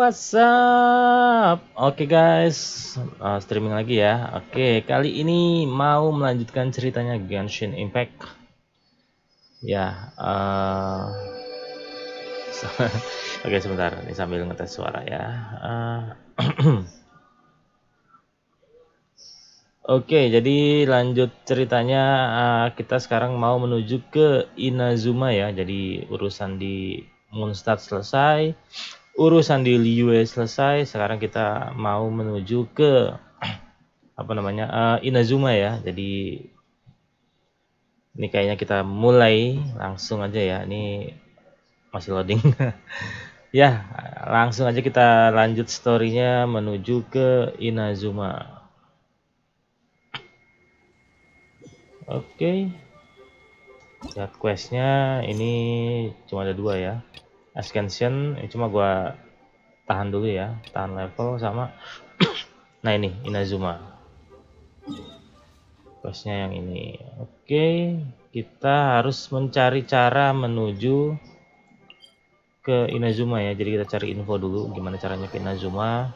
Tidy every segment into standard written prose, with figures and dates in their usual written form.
what's up? Oke guys, streaming lagi ya. Oke, kali ini mau melanjutkan ceritanya Genshin Impact. Ya, oke sebentar, ini sambil ngetes suara ya. Oke, jadi lanjut ceritanya, kita sekarang mau menuju ke Inazuma ya. Jadi urusan di Mondstadt selesai, urusan di Liyue selesai. Sekarang kita mau menuju ke Inazuma ya. Jadi ini kayaknya kita mulai langsung aja ya. Ini masih loading. Ya, langsung aja kita lanjut storynya menuju ke Inazuma. Oke. Lihat questnya ini cuma ada 2 ya. Ascension ini cuma gua tahan dulu ya, tahan level sama nah ini Inazuma. Questnya yang ini. Oke, kita harus mencari cara menuju ke Inazuma ya. Jadi kita cari info dulu gimana caranya ke Inazuma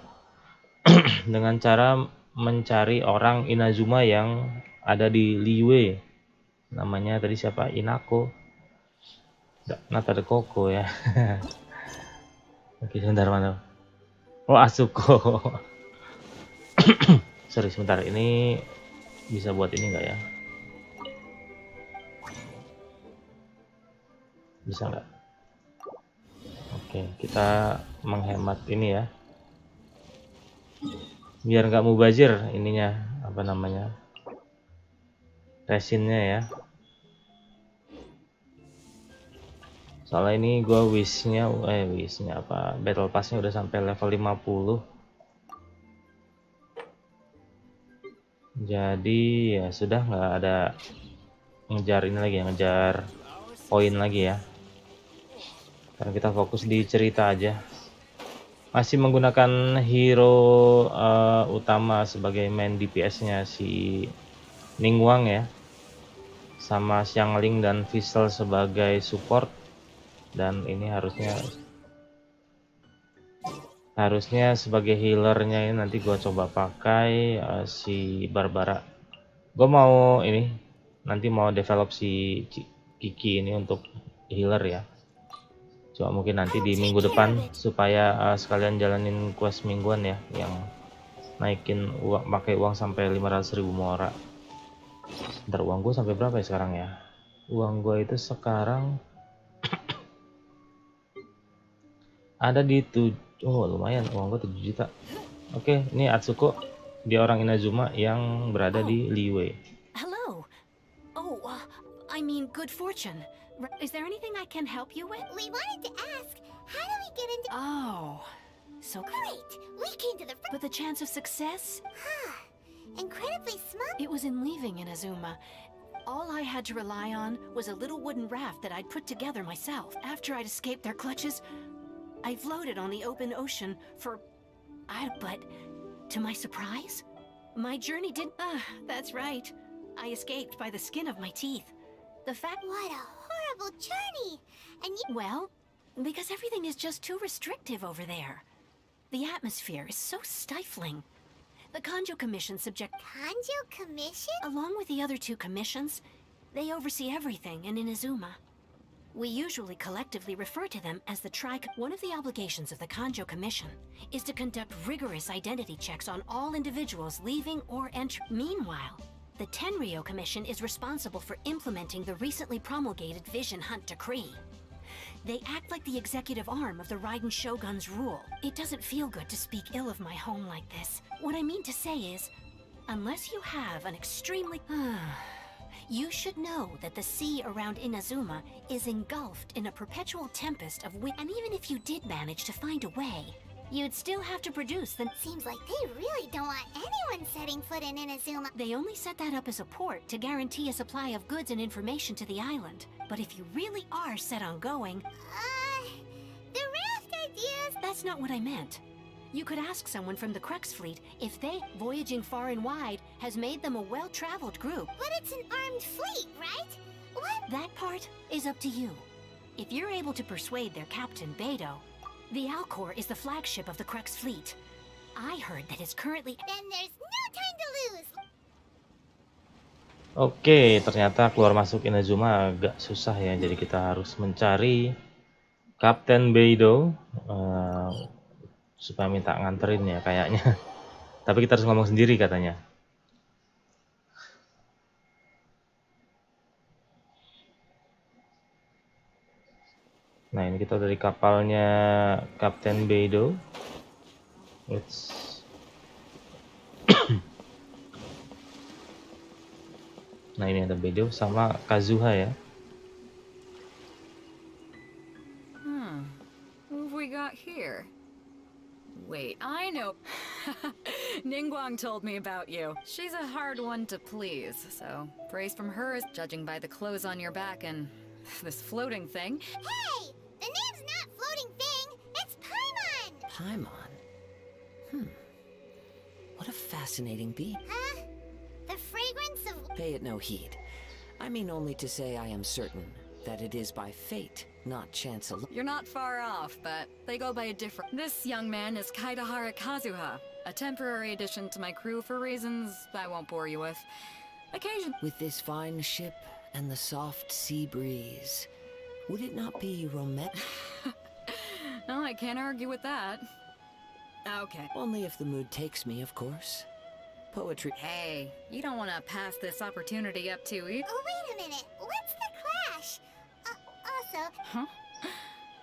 dengan cara mencari orang Inazuma yang ada di Liyue. Namanya tadi siapa? Inako. Nata de Koko ya. Oke, sebentar mana? Oh, Asuko. Sorry, sebentar. Ini bisa buat ini enggak ya? Bisa enggak? Oke, kita menghemat ini ya. Biar nggak mubazir ininya, apa namanya? Resinnya ya. Soalnya ini gua wishnya apa? Battle passnya udah sampai level 50. Jadi ya sudah nggak ada ngejar ini lagi ya, ngejar poin lagi ya. Karena kita fokus di cerita aja. Masih menggunakan hero utama sebagai main DPS-nya si Ningguang ya. Sama Xiangling dan Visel sebagai support. Dan ini harusnya sebagai healernya ini nanti gua coba pakai si Barbara. Gua mau ini nanti mau develop si Kiki ini untuk healer ya. Coba mungkin nanti di minggu depan supaya sekalian jalanin quest mingguan ya yang naikin uang, pakai uang sampai 500.000 mora. Ntar uang gue sampai berapa ya sekarang ya? Uang gue itu sekarang ada di lumayan, uang gue 7 juta. Oke, ini Atsuko, dia orang Inazuma yang berada di Liyue. Hello. Oh, I mean good fortune. Is there anything I can help you with? We wanted to ask, how do we get into... Oh, so Great! We came to the... but the chance of success? Incredibly small... It was in leaving Inazuma. All I had to rely on was a little wooden raft that I'd put together myself. After I'd escaped their clutches, I floated on the open ocean for... but to my surprise, my journey did... that's right. I escaped by the skin of my teeth. The fact... What a horrible journey! And you... Well, because everything is just too restrictive over there. The atmosphere is so stifling. The Kanjo Commission Kanjo Commission? along with the other 2 commissions, they oversee everything in Inazuma. We usually collectively refer to them as the One of the obligations of the Kanjo Commission is to conduct rigorous identity checks on all individuals leaving or entering. Meanwhile, the Tenryo Commission is responsible for implementing the recently promulgated Vision Hunt Decree. They act like the executive arm of the Raiden Shogun's rule. It doesn't feel good to speak ill of my home like this. What I mean to say is, unless you have an extremely... You should know that the sea around Inazuma is engulfed in a perpetual tempest of wind. And even if you did manage to find a way, you'd still have to produce the... Seems like they really don't want anyone setting foot in Inazuma. They only set that up as a port to guarantee a supply of goods and information to the island. But if you really are set on going... The raft ideas... That's not what I meant. You could ask someone from the Crux fleet if they, voyaging far and wide, has made them a well-traveled group. But it's an armed fleet, right? What? That part is up to you. If you're able to persuade their captain, Beidou, The Alcor is the flagship of the Crux fleet. I heard that it's currently... Then there's no time to lose. Oke, ternyata keluar masuk Inazuma agak susah ya, jadi kita harus mencari Kapten Beidou supaya minta nganterin ya kayaknya. Tapi kita harus ngomong sendiri katanya. Nah, ini kita dari kapalnya Kapten Beidou. Nah, ini ada Beidou sama Kazuha ya. What have we got here? Wait, I know. Ningguang told me about you. She's a hard one to please, so praise from her is judging by the clothes on your back and this floating thing. Hey! The name's not Floating Thing, it's Paimon! Paimon? What a fascinating being. Huh? The fragrance of... Pay it no heed. I mean only to say I am certain that it is by fate, not chance alone. You're not far off, but they go by a different... This young man is Kaidahara Kazuha, a temporary addition to my crew for reasons I won't bore you with. Occasion... With this fine ship and the soft sea breeze, would it not be romantic? No, I can't argue with that. Okay. Only if the mood takes me, of course. Poetry... Hey, you don't want to pass this opportunity up to you. Oh, wait a minute. What's the clash? Also... Huh?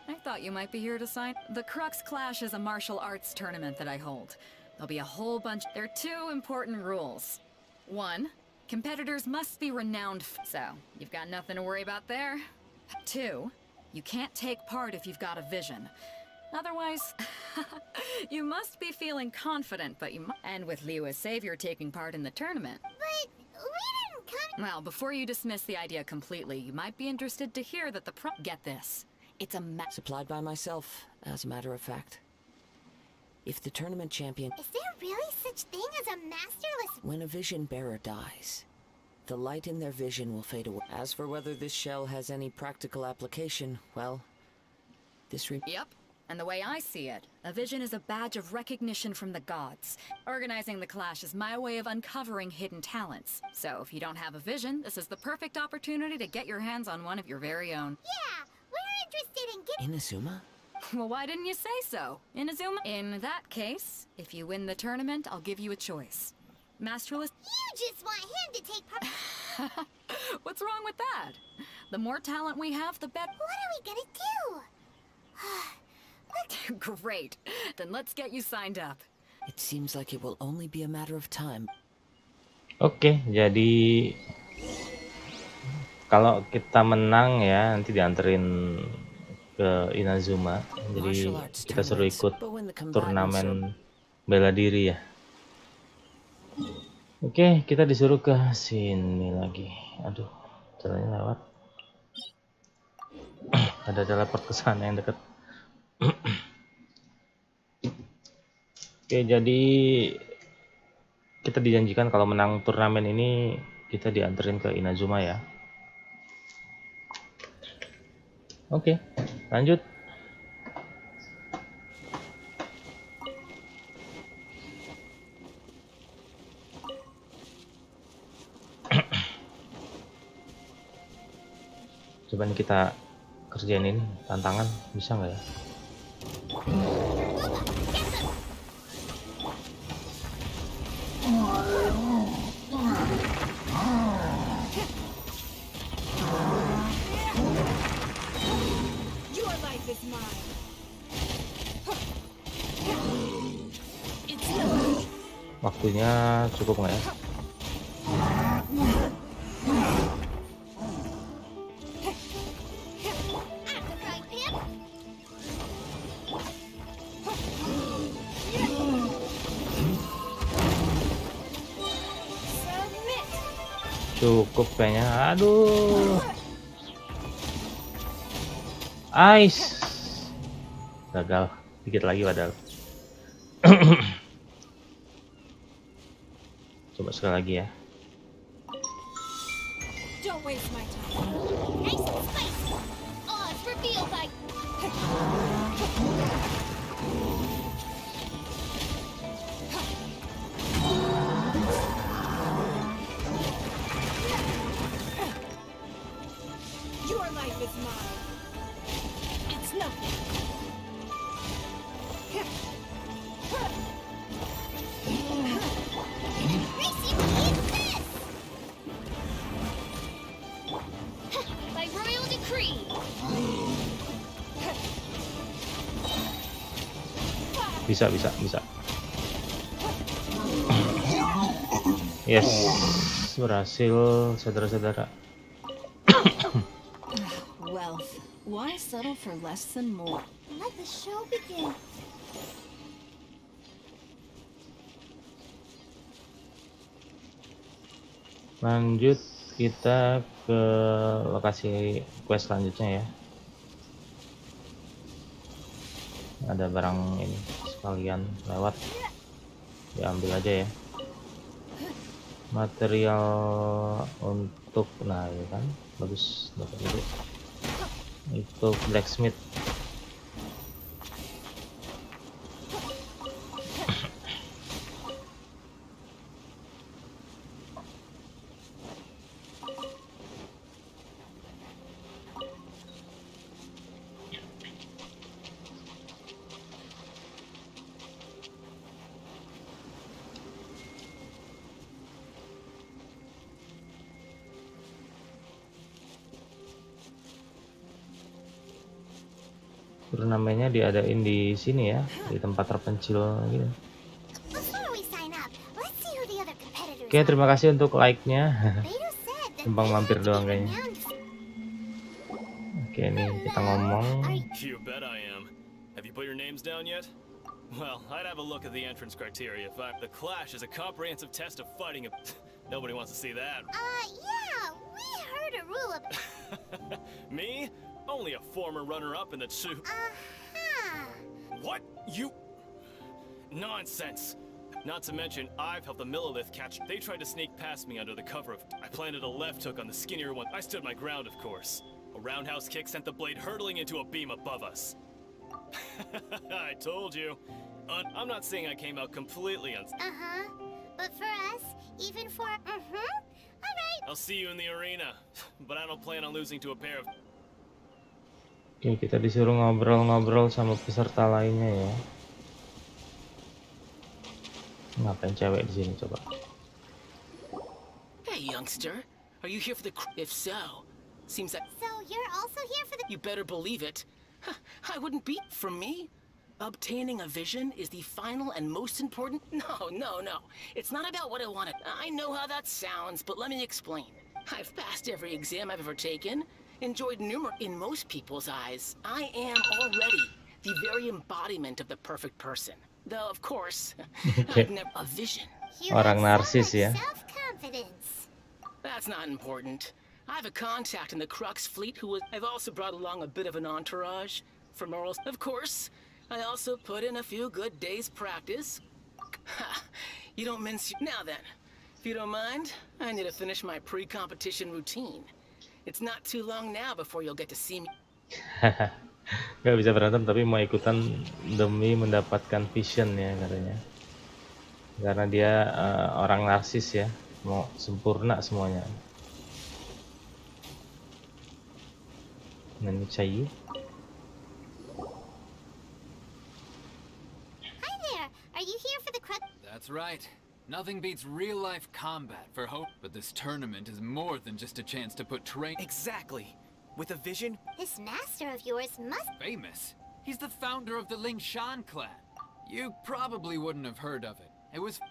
I thought you might be here to sign. The Crux Clash is a martial arts tournament that I hold. There'll be a whole bunch. There are 2 important rules. 1, competitors must be renowned. So, you've got nothing to worry about there. 2, you can't take part if you've got a vision. Otherwise, you must be feeling confident, but and with Liu as savior taking part in the tournament. But we didn't come... Well, before you dismiss the idea completely, you might be interested to hear that Get this. It's a Supplied by myself, as a matter of fact. If the tournament champion... Is there really such thing as a masterless... When a vision bearer dies, the light in their vision will fade away. As for whether this shell has any practical application, well, Yep. And the way I see it, a vision is a badge of recognition from the gods. Organizing the clash is my way of uncovering hidden talents. So if you don't have a vision, this is the perfect opportunity to get your hands on one of your very own. Yeah, we're interested in getting... Inazuma? Well, why didn't you say so? Inazuma? In that case, if you win the tournament, I'll give you a choice. Masterless... You just want him to take part... What's wrong with that? The more talent we have, the better. What are we gonna do? Great. Then let's get you signed up. It seems like it will only be a matter of time. Oke, jadi kalau kita menang ya nanti dianterin ke Inazuma. Jadi kita suruh ikut turnamen bela diri ya. Oke, kita disuruh ke sini lagi. Aduh, jalannya lewat. Ada teleport ke sana yang dekat. Oke, jadi kita dijanjikan kalau menang turnamen ini kita dianterin ke Inazuma ya. Oke, lanjut. Coba nih kita kerjain ini tantangan, bisa nggak ya? Your life is mine. Waktunya cukup nggak ya? Cukup kayaknya. Aduh. Ice. Gagal. Dikit lagi padahal. Coba sekali lagi ya. Don't waste my time. Nice and spicy. Odds revealed by... is mine. It's nothing. Gracie, eat this! By royal decree. Bisa. Yes, berhasil saudara-saudara. Wealth. Why settle for less than more? Let the show begin. Lanjut kita ke lokasi quest selanjutnya ya. Ada barang ini sekalian lewat, diambil aja ya. Material untuk, nah ya kan, bagus, dapat dulu. Itu blacksmith. Turnamennya diadain di sini ya, di tempat terpencil gitu. Before we sign up, let's see who the other competitors Oke, terima kasih untuk like-nya. Vader said that Numpang they mampir have to doang be kayaknya. renowned. Oke, nih kita ngomong. You bet I am. Have you put your names down yet? Well, I'd have a look at the entrance criteria if The Clash is a comprehensive test of fighting a... Nobody wants to see that. Yeah, we heard a rule of... Me? Only a former runner-up in the two... Uh-huh. What? You... Nonsense. Not to mention, I've helped the Millilith catch... They tried to sneak past me under the cover of... I planted a left hook on the skinnier one. I stood my ground, of course. A roundhouse kick sent the blade hurtling into a beam above us. I told you. I'm not saying I came out completely Uh-huh. But for us, even for... Alright. I'll see you in the arena. But I don't plan on losing to a pair of... Oke, kita disuruh ngobrol-ngobrol sama peserta lainnya ya. Ngapain cewek di sini coba? Hey, youngster. Are you here for the... If so, seems that... So you're also here for the... You better believe it. I wouldn't be... From me? Obtaining a vision is the final and most important... No. It's not about what I wanted. I know how that sounds, but let me explain. I've passed every exam I've ever taken. Enjoyed numerous... In most people's eyes, I am already the very embodiment of the perfect person. Though, of course, I've never... A vision. You Orang have narsis so ya. much self-confidence. That's not important. I have a contact in the Crux fleet who was... I've also brought along a bit of an entourage. For morals, of course. I also put in a few good days' practice. Ha! You don't mince... Now then, if you don't mind, I need to finish my pre-competition routine. It's not too long now before you'll get to see me. Gak bisa berantem tapi mau ikutan demi mendapatkan vision ya katanya. Karena dia orang narsis ya, mau sempurna semuanya. Ini चाहिए. Hi there. Are you here for the crux? That's right. Nothing beats real-life combat for hope, but this tournament is more than just a chance to put train... Exactly. With a vision? This master of yours must... Famous. He's the founder of the Lingshan clan. You probably wouldn't have heard of it.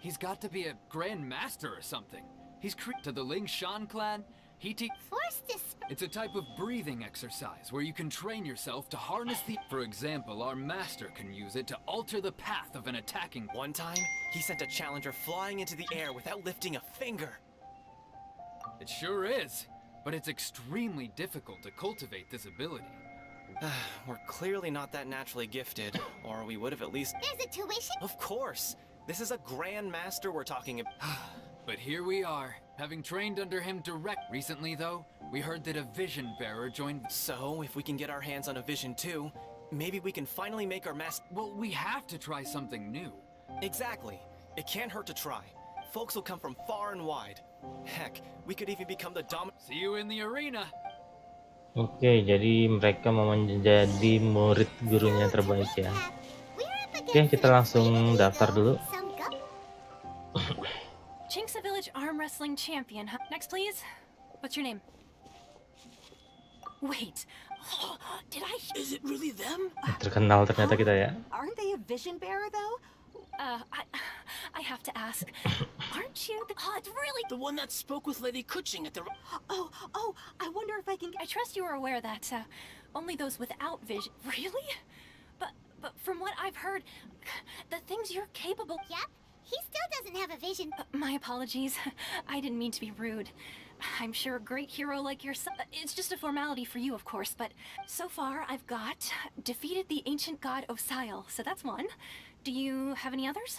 He's got to be a Grand Master or something. He's to the Lingshan clan. Force this... It's a type of breathing exercise where you can train yourself to harness the... For example, our master can use it to alter the path of an attacking... One time, he sent a challenger flying into the air without lifting a finger. It sure is, but it's extremely difficult to cultivate this ability. We're clearly not that naturally gifted, or we would have at least... There's a tuition? Of course! This is a Grand Master we're talking about. But here we are, having trained under him direct. Recently, though, we heard that a vision bearer joined... So, if we can get our hands on a vision too, maybe we can finally make our master... Well, we have to try something new. Exactly. It can't hurt to try. Folks will come from far and wide. Heck, we could even become the dominant... See you in the arena! Oke, jadi mereka mau menjadi murid gurunya terbaik ya. Oke, kita langsung daftar dulu. Chink's a village arm wrestling champion, huh? Next, please. What's your name? Wait. Did I... Is it really them? Terkenal ternyata kita ya. Aren't they a vision bearer, though? I have to ask. Aren't you the... Oh, it's really... The one that spoke with Lady Kuching at the... Oh, I wonder if I can... I trust you are aware that, only those without vision... Really? But from what I've heard, the things you're capable... Yep, he still doesn't have a vision. My apologies. I didn't mean to be rude. I'm sure a great hero like yourself... It's just a formality for you, of course, but so far I've got defeated the ancient god Osile, so that's one. Do you have any others?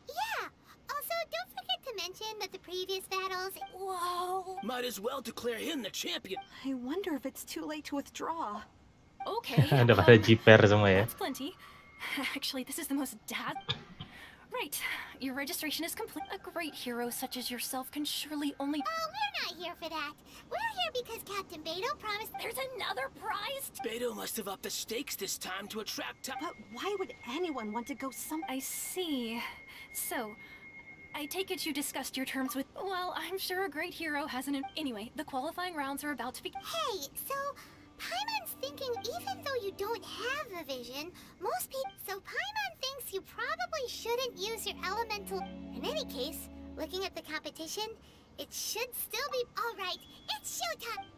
Yeah. Also, don't forget to mention that the previous battles... Whoa. Might as well declare him the champion. I wonder if it's too late to withdraw. Okay. Udah pada jiper semua ya. That's plenty. Actually, this is the most Right. Your registration is complete. A great hero such as yourself can surely only... Oh, we're not here for that. We're here because Captain Beto promised... There's another prize? Beto must have upped the stakes this time to attract... But why would anyone want to go some... I see. So, I take it you discussed your terms with... Well, I'm sure a great hero has an... Anyway, the qualifying rounds are about to begin. Hey, so... Paimon's thinking even though you don't have a vision, most people... So Paimon thinks you probably shouldn't use your elemental... In any case, looking at the competition, it should still be... Alright, it's showtime!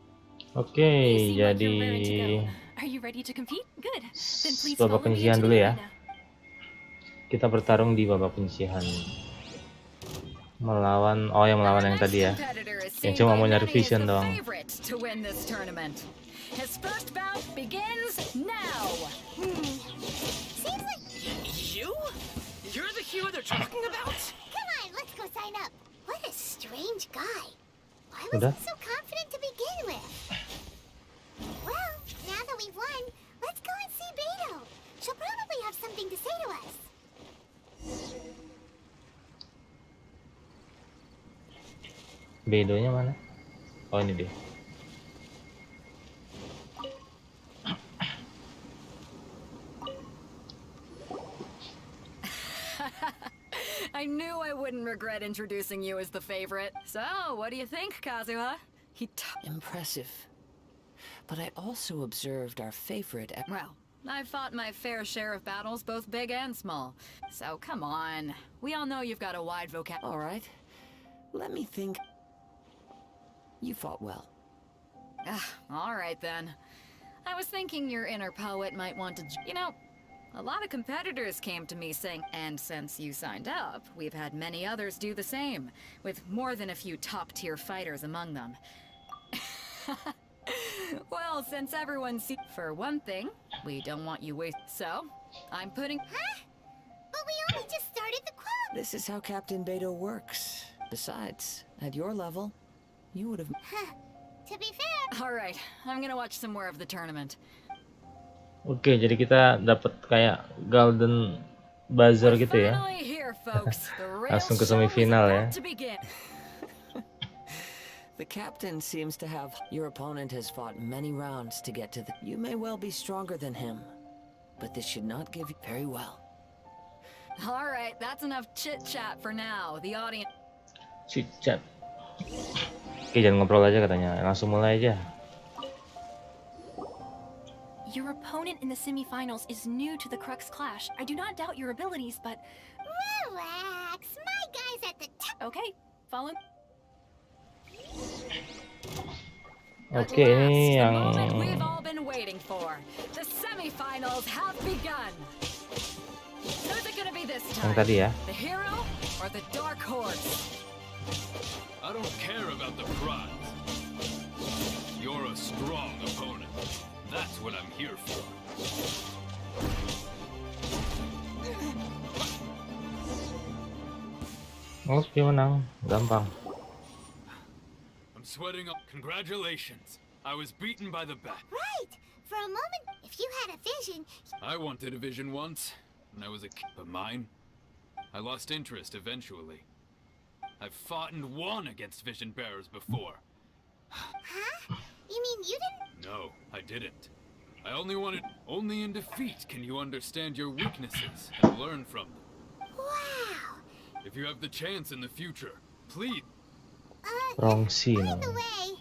Oke, You seem like you're jadi raring to go. Are you ready to compete? Good. Then please babak follow me penyisihan into dulu the ya. arena. Kita bertarung di babak penyisihan. Melawan, oh yang melawan yang tadi ya. Yang cuma mau nyari vision doang. To win this tournament. His first bout begins now. Seems like... You? You're the hero they're talking about? Come on, let's go sign up. What a strange guy. Why Udah. was he so confident to begin with? Well, now that we've won, let's go and see Beto. She'll probably have something to say to us. Bedonya mana? Oh ini dia. I knew I wouldn't regret introducing you as the favorite. So, what do you think, Kazuha? Impressive. But I also observed our favorite... Well, I've fought my fair share of battles, both big and small. So, come on. We all know you've got a wide vocabulary. All right. Let me think. You fought well. All right, then. I was thinking your inner poet might want to... You know, a lot of competitors came to me saying... And since you signed up, we've had many others do the same, with more than a few top-tier fighters among them. Well, since everyone's... For one thing, we don't want you waste... So, I'm putting... Huh? But we only just started the club! This is how Captain Beto works. Besides, at your level, you would have... Huh. To be fair... All right, I'm gonna watch some more of the tournament. Oke, jadi kita dapat kayak golden buzzer gitu ya. Finally here, folks. The real Langsung ke show is semifinal ya. about to begin. The captain seems to have... Your opponent has fought many rounds to get to the... You may well be stronger than him, but this should not give you... Very well. All right, that's enough chit-chat for now. The audience... Chit-chat. Oke, jangan ngobrol aja katanya. Langsung mulai aja. Your opponent in the semifinals is new to the Crux Clash. I do not doubt your abilities, but... Relax, my guy's at the top. Okay, follow... Oke, ini The yang moment we've all been waiting for. The semifinals have begun. Who's it gonna be this yang time? tadi ya. The hero or the dark horse? I don't care about the prize. You're a strong opponent. That's what I'm here for. Oke, menang. Gampang. I'm sweating up. Congratulations. I was beaten by the bat. Right! For a moment, if you had a vision... I wanted a vision once, when I was a kid, but mine? I lost interest eventually. I've fought and won against vision bearers before. Huh? You mean you didn't? No, I didn't. I only wanted... Only in defeat can you understand your weaknesses and learn from them. Wow. If you have the chance in the future, please... Wrong scene. By the way,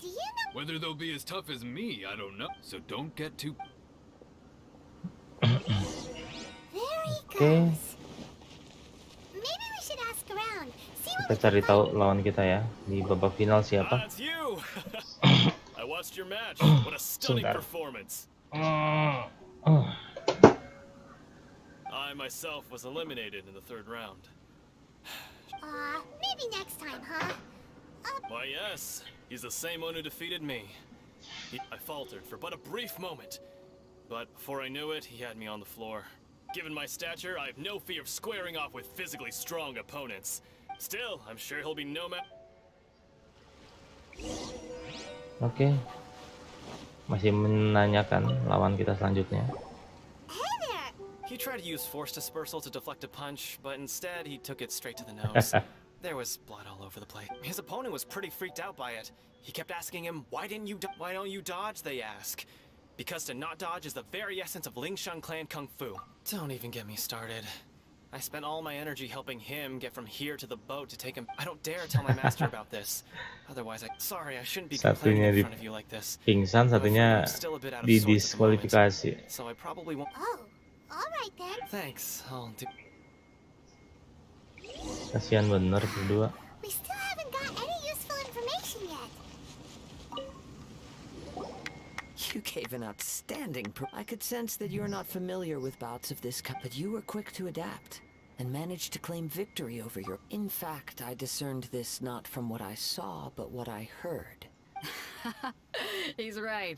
do you know? Whether they'll be as tough as me, I don't know. So don't get too... There he goes. Maybe we should ask around. See what Kita cari tahu lawan kita ya di babak final siapa. That's you. I watched your match. What a stunning Sebentar. performance. I myself was eliminated in the third round. Maybe next time, huh? Why, yes. He's the same one who defeated me. I faltered for but a brief moment. But before I knew it, he had me on the floor. Given my stature, I have no fear of squaring off with physically strong opponents. Still, I'm sure he'll be no match. Oke. Masih menanyakan lawan kita selanjutnya. Hey there. He tried to use force dispersal to deflect a punch, but instead he took it straight to the nose. There was blood all over the place. His opponent was pretty freaked out by it. He kept asking him, why don't you dodge, they ask. Because to not dodge is the very essence of Lingshan clan kung fu. Don't even get me started. I spent all my energy helping him get from here to the boat to take him. I don't dare tell my master about this. Otherwise, sorry, I shouldn't be complaining in front of you like this. Pingsan, satunya I'm still a bit out of sorts at the moment, didiskualifikasi. so I probably won't. Oh, all right then. Thanks. I'll do. Kasihan bener berdua. We still haven't got any useful information yet. You gave an outstanding I could sense that you're not familiar with bouts of this kind, but you were quick to adapt and managed to claim victory over your... In fact, I discerned this not from what I saw, but what I heard. He's right.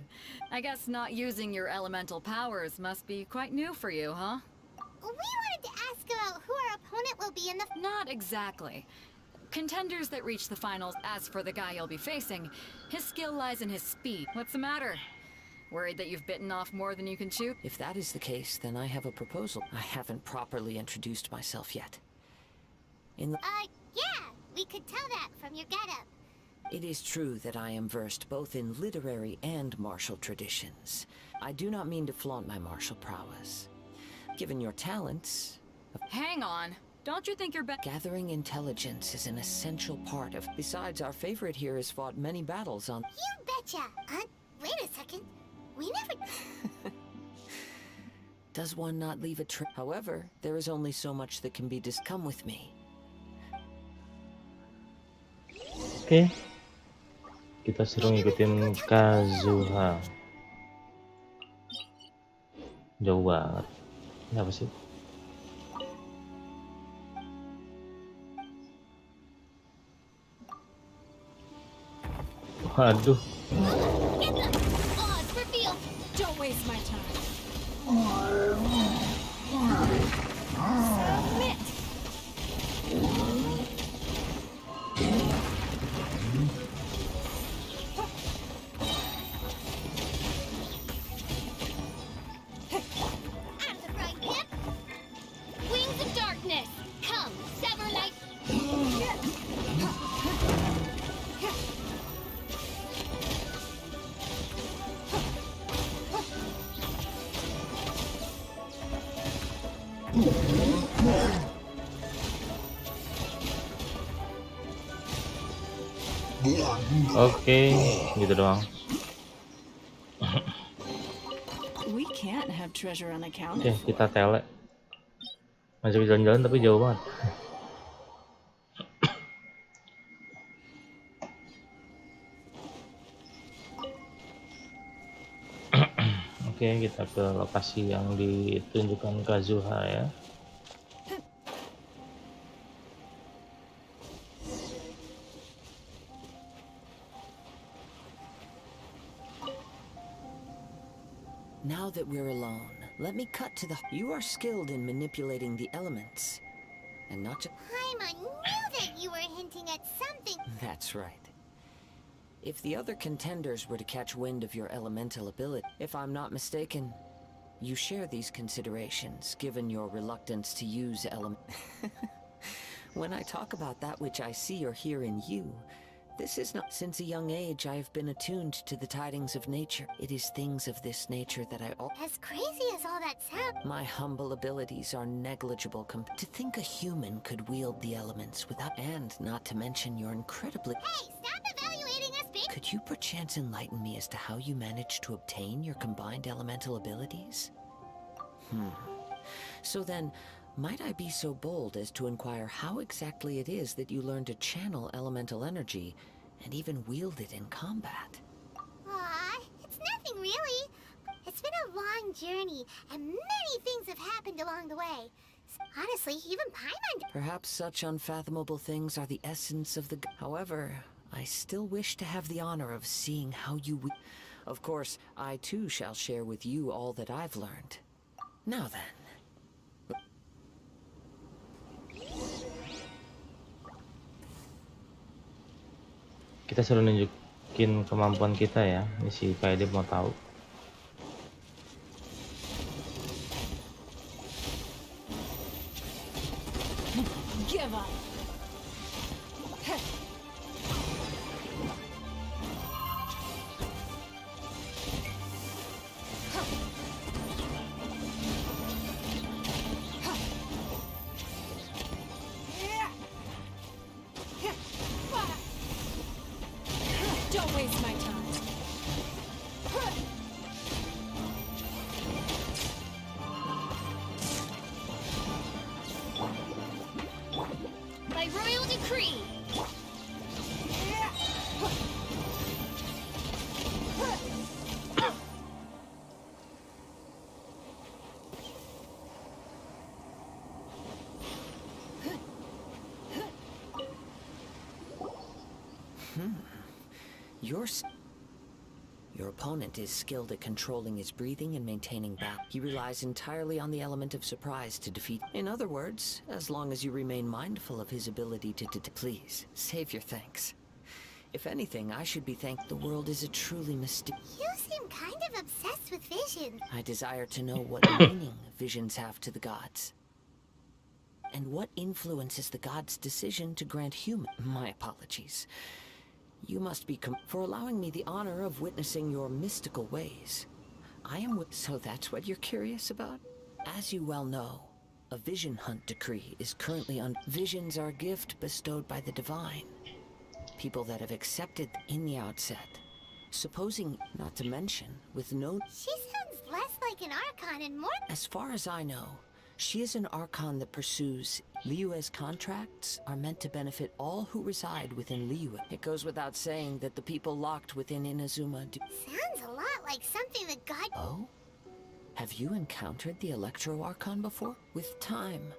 I guess not using your elemental powers must be quite new for you, huh? We wanted to ask about who our opponent will be in the... Not exactly. Contenders that reach the finals, as for the guy you'll be facing, his skill lies in his speed. What's the matter? Worried that you've bitten off more than you can chew? If that is the case, then I have a proposal. I haven't properly introduced myself yet. Yeah, we could tell that from your getup. It is true that I am versed both in literary and martial traditions. I do not mean to flaunt my martial prowess. Given your talents... Hang on. Don't you think you're Gathering intelligence is an essential part of... Besides, our favorite here has fought many battles on... You betcha. Wait a second. We never... Does one not leave a trail? However, there is only so much that can be come with me. Oke. Kita suruh ngikutin Kazuha. Jauh banget. Ini apa sih? Waduh. Don't waste my time. Out of the frying pan. Wings of darkness. Come, sever night. Oke, gitu doang. We can't have treasure Oke, unaccounted for. kita tele. Masih bisa jalan-jalan tapi jauh banget. Oke, kita ke lokasi yang ditunjukkan Kazuha ya. Now that we're alone, let me cut to the... You are skilled in manipulating the elements. And not just... Paimon knew that you were hinting at something. That's right. If the other contenders were to catch wind of your elemental ability, if I'm not mistaken, you share these considerations, given your reluctance to use element... When I talk about that which I see or hear in you, This is not. Since a young age, I have been attuned to the tidings of nature. It is things of this nature that I. As crazy as all that sounds, My humble abilities are negligible. To think a human could wield the elements without. And not to mention your incredibly. hey, stop evaluating us, babe! Could you perchance enlighten me as to how you managed to obtain your combined elemental abilities? So then, might I be so bold as to inquire how exactly it is that you learned to channel elemental energy and even wield it in combat? Aw, it's nothing really. It's been a long journey, and many things have happened along the way. Honestly, even Paimon. Perhaps such unfathomable things are the essence of the. However, I still wish to have the honor of seeing how you. Of course, I too shall share with you all that I've learned. Now then. Kita suruh nunjukin kemampuan kita ya. Ini si Kaede mau tahu. Give up. Don't waste my time. By royal decree. Your opponent is skilled at controlling his breathing and maintaining balance. He relies entirely on the element of surprise to defeat. In other words, as long as you remain mindful of his ability to please, save your thanks. If anything, I should be thanked. The world is a truly mysterious. You seem kind of obsessed with vision. I desire to know what meaning visions have to the gods. And what influences the gods' decision to grant human. My apologies. You must be for allowing me the honor of witnessing your mystical ways. I am so that's what you're curious about? As you well know, a vision hunt decree is currently visions are a gift bestowed by the divine. People that have accepted in the outset. Supposing, not to mention, with no. She sounds less like an Archon and more. As far as I know, she is an Archon that pursues. Liyue's contracts are meant to benefit all who reside within Liyue. It goes without saying that the people locked within Inazuma do. Sounds a lot like something the god. Oh? Have you encountered the Electro Archon before? With time,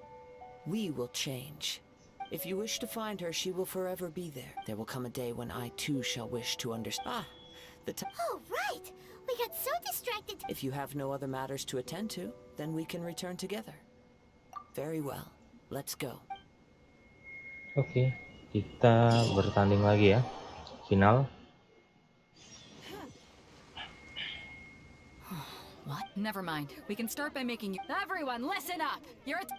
we will change. If you wish to find her, she will forever be there. There will come a day when I too shall wish to understand. The time. Oh, right! We got so distracted. If you have no other matters to attend to, then we can return together. Very well. Let's go. Oke, kita bertanding lagi ya. Final. What? Never mind. We can start by making you. Everyone, listen up!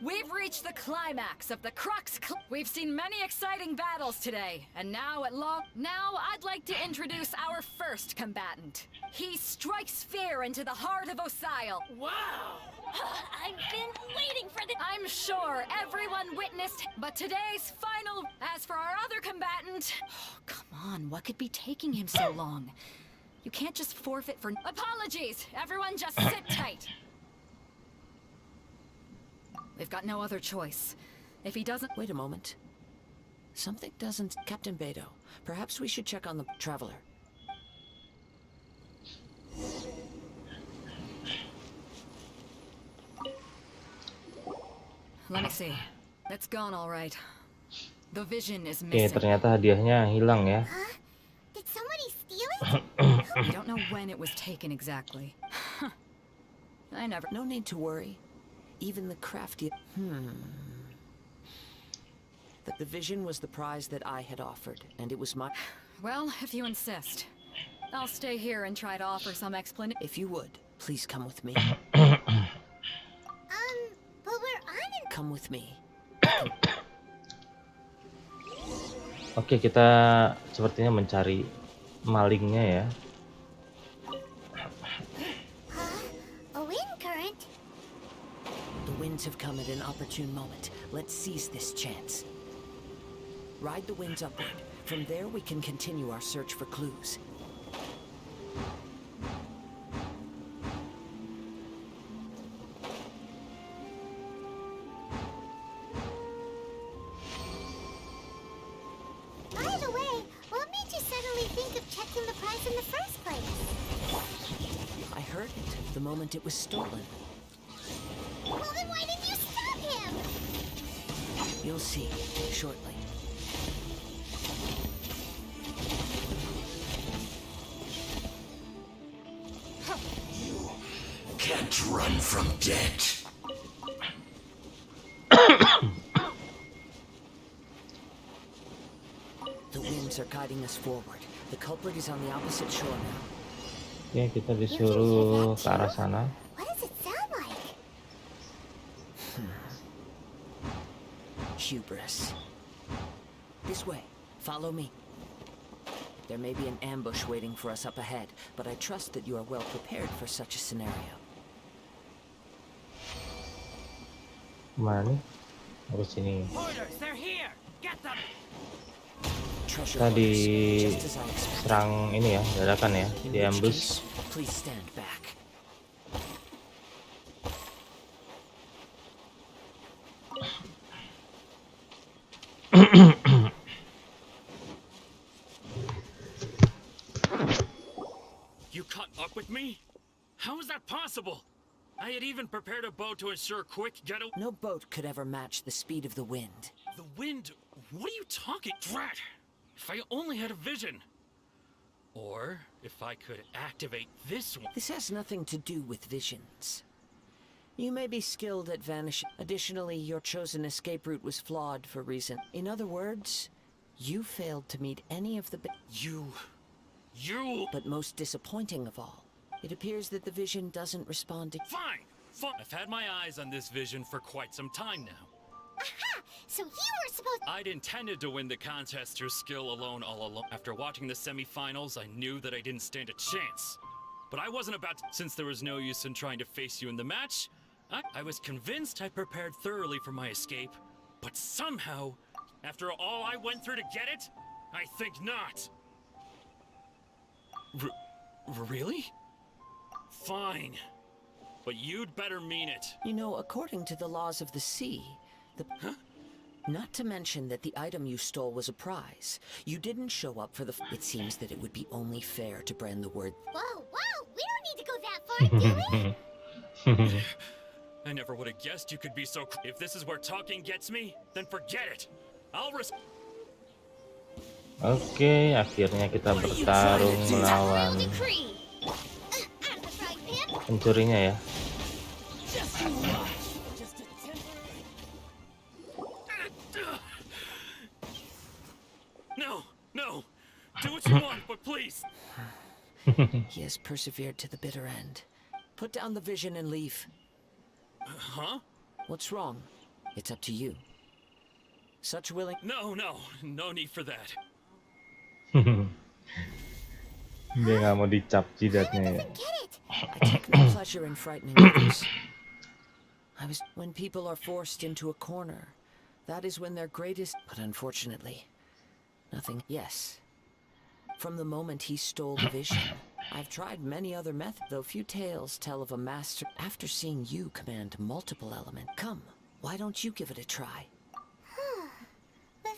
We've reached the climax of the Crux. We've seen many exciting battles today, and now Now, I'd like to introduce our first combatant. He strikes fear into the heart of Osile. Wow! I've been waiting for this. I'm sure everyone witnessed, but today's final. As for our other combatant, come on, what could be taking him so long? You can't just forfeit for. Apologies! Everyone just sit tight. We've got no other choice. If he doesn't. Wait a moment. Something doesn't. Captain Beto, perhaps we should check on the traveler. Let me see. It's gone all right. The vision is Oke, missing. ternyata hadiahnya hilang ya. Huh? Did somebody steal it? We don't know when it was taken exactly. I never. No need to worry. Even the crafty. The vision was the prize that I had offered, and it was my. Well, if you insist. I'll stay here and try to offer some explanation. If you would, please come with me. But we're on an. Come with me. Oke, kita sepertinya mencari malingnya ya. A wind current? The winds have come at an opportune moment. Let's seize this chance. Ride the winds upward. From there we can continue our search for clues. By the way, what made you suddenly think of checking the prize in the first place? I heard it the moment it was stolen. Well, then why didn't you stop him? You'll see shortly. Can't run from death. The winds are guiding us forward. The culprit is on the opposite shore now. Oke, kita disuruh ke arah sana. What does it sound like? Hubris. This way. Follow me. There may be an ambush waiting for us up ahead, but I trust that you are well prepared for such a scenario. Mana nih? Harus sini. Treasure Kita hoarders, just as I expected. diserang ini ya, dadakan ya, In di which ambush. case, please stand back. You caught up with me? How is that possible? I had even prepared a boat to ensure quick getaway. No boat could ever match the speed of the wind. The wind? What are you talking? Drat! If I only had a vision. Or if I could activate this one. This has nothing to do with visions. You may be skilled at vanishing. Additionally, your chosen escape route was flawed for reason. In other words, you failed to meet any of the You. But most disappointing of all, it appears that the vision doesn't respond to... Fine! Fine! I've had my eyes on this vision for quite some time now. Aha! So you were supposed I'd intended to win the contest through skill alone all along. After watching the semifinals, I knew that I didn't stand a chance. But I wasn't about to, since there was no use in trying to face you in the match. I was convinced I prepared thoroughly for my escape. But somehow, after all I went through to get it, I think not. Really? Fine. But you'd better mean it. You know, according to the laws of the sea, the... Huh? Not to mention that the item you stole was a prize. You didn't show up for the... It seems that it would be only fair to brand the word... Whoa, whoa! We don't need to go that far, do we? I never would have guessed you could be so... If this is where talking gets me, then forget it. I'll risk... Oke, akhirnya kita bertarung melawan Decree. I'm the frying pan. pencurinya ya. No, no. Do what you want, but please. He has persevered to the bitter end. Put down the vision and leave. Huh? What's wrong? It's up to you. Such willing... No, no. No need for that. Dia nggak mau dicap jidatnya ya. Doesn't get it. I take no pleasure in frightening others. When people are forced into a corner, that is when their greatest... But unfortunately, nothing... Yes. From the moment he stole the vision, I've tried many other methods, though few tales tell of a master... After seeing you command multiple elements... Come, why don't you give it a try?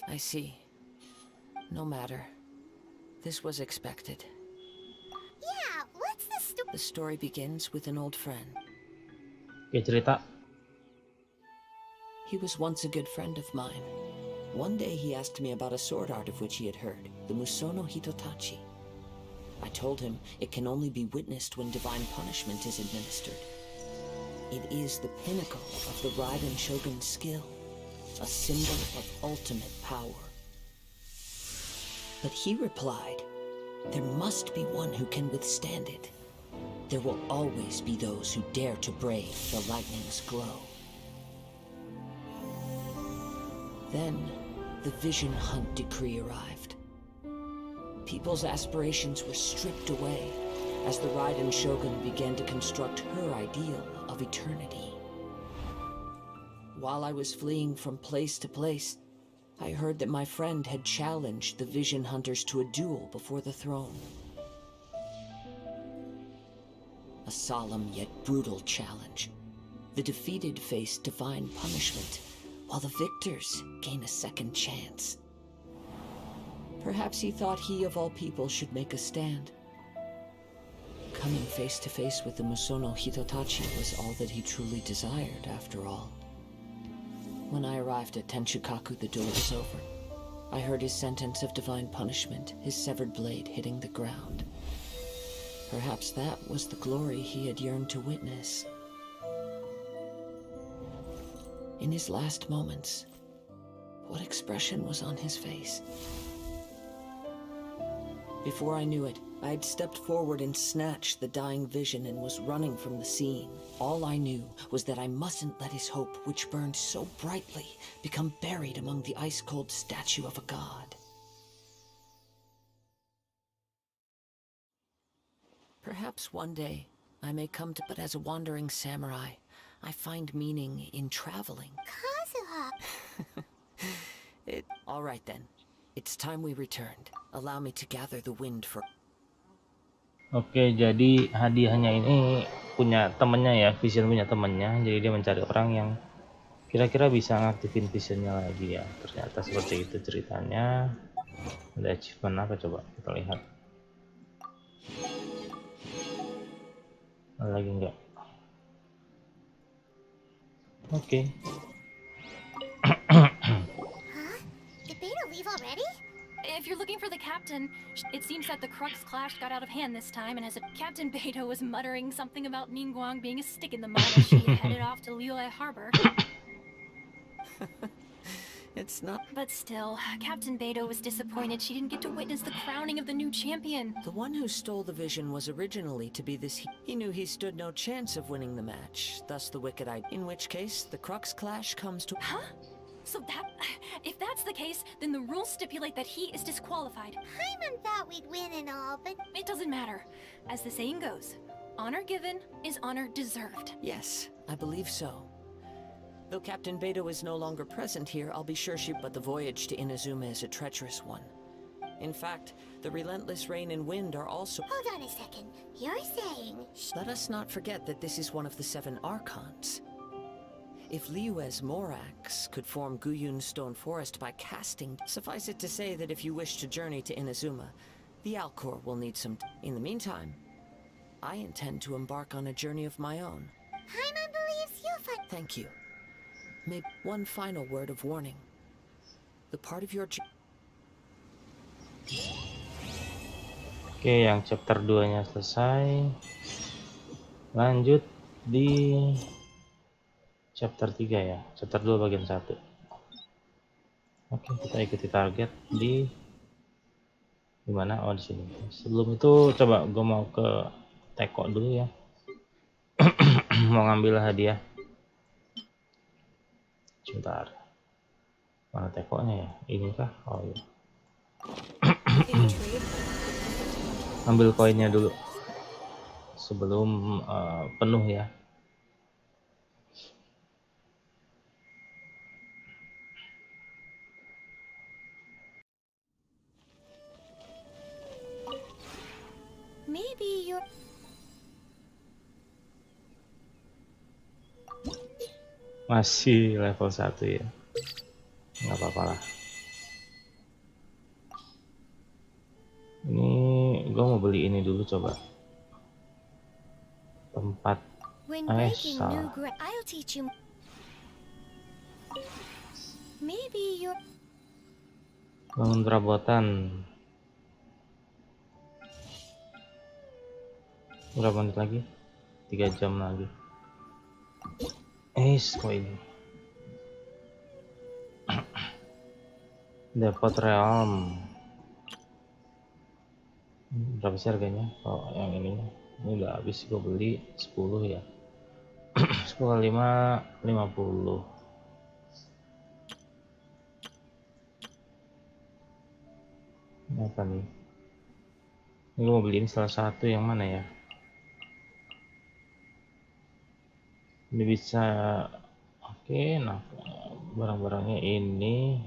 I see. No matter. This was expected. Yeah, what's the The story begins with an old friend. Oke, cerita. He was once a good friend of mine. One day he asked me about a sword art of which he had heard, the Musono Hitotachi. I told him it can only be witnessed when divine punishment is administered. It is the pinnacle of the Raiden Shogun's skill, a symbol of ultimate power. But he replied, there must be one who can withstand it. There will always be those who dare to brave the lightning's glow. Then, the Vision Hunt decree arrived. People's aspirations were stripped away as the Raiden Shogun began to construct her ideal of eternity. While I was fleeing from place to place, I heard that my friend had challenged the Vision Hunters to a duel before the throne. A solemn yet brutal challenge. The defeated face divine punishment, while the victors gain a second chance. Perhaps he thought he of all people should make a stand. Coming face to face with the Musono Hitotachi was all that he truly desired, after all. When I arrived at Tenchukaku, the duel was over. I heard his sentence of divine punishment, his severed blade hitting the ground. Perhaps that was the glory he had yearned to witness. In his last moments, what expression was on his face? Before I knew it, I had stepped forward and snatched the dying vision and was running from the scene. All I knew was that I mustn't let his hope, which burned so brightly, become buried among the ice-cold statue of a god. Perhaps one day I may come to, but as a wandering samurai, I find meaning in traveling. Kazuha! All right then. It's time we returned. Allow me to gather the wind for... Oke, jadi hadiahnya ini punya temennya ya, Vision punya temennya. Jadi dia mencari orang yang kira-kira bisa ngaktifin Visionnya lagi ya. Ternyata seperti itu ceritanya. Ada achievement apa coba kita lihat. Ada lagi enggak? Oke. Huh? Did Beta leave already? If you're looking for the captain, it seems that the Crux clash got out of hand this time, and as Captain Beto was muttering something about Ningguang being a stick in the mud as she headed off to Liyue Harbor. It's not... But still, Captain Beto was disappointed she didn't get to witness the crowning of the new champion. The one who stole the vision was originally to be this... He knew he stood no chance of winning the match, thus the wicked idea. In which case, the Crux clash comes to... Huh? So that... If that's the case, then the rules stipulate that he is disqualified. Paimon thought we'd win and all, but... It doesn't matter. As the saying goes, honor given is honor deserved. Yes, I believe so. Though Captain Beto is no longer present here, I'll be sure but the voyage to Inazuma is a treacherous one. In fact, the relentless rain and wind are also... Hold on a second. You're saying... Let us not forget that this is one of the 7 Archons. If Liyue's Morax could form Guyun Stone Forest by casting... Suffice it to say that if you wish to journey to Inazuma, the Alcor will need some... In the meantime, I intend to embark on a journey of my own. Paimon believes you'll find... Thank you. Maybe one final word of warning. The part of your... Oke, yang chapter 2-nya selesai. Lanjut di chapter 3 ya. Chapter 2 bagian 1. Oke, kita ikuti target di mana? Oh, di sini. Sebelum itu coba gue mau ke teko dulu ya. Mau ngambil hadiah. Sebentar. Mana tekonya ya? Ini kah? Oh iya. Ambil koinnya dulu sebelum penuh ya. Maybe you're... Masih level 1 ya. Nggak apa-apa lah. Ini gue mau beli ini dulu coba. Tempat When breaking new I'll teach you... Maybe you're... bangun perabotan. Berapa menit lagi? 3 jam lagi. Kok ini? Depot Realm. Berapa sih harganya? Oh, yang ini udah habis gue beli 10 ya. 10 kali 5 50. Apa nih? Ini gue mau beli ini salah satu, yang mana ya? Ini bisa. Oke, nah barang-barangnya ini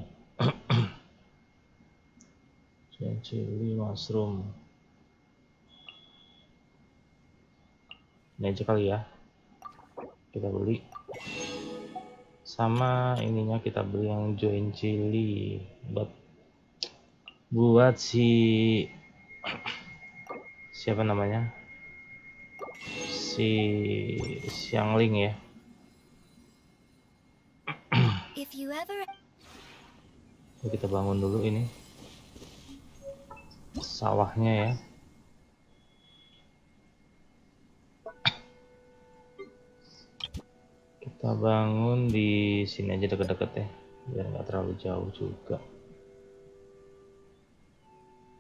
chili mushroom. Ini aja kali ya, kita beli. Sama ininya kita beli yang join chili buat si siapa namanya, si Xiangling ya. If you ever... Kita bangun dulu ini sawahnya ya. Kita bangun di sini aja deket-deket ya, biar nggak terlalu jauh juga.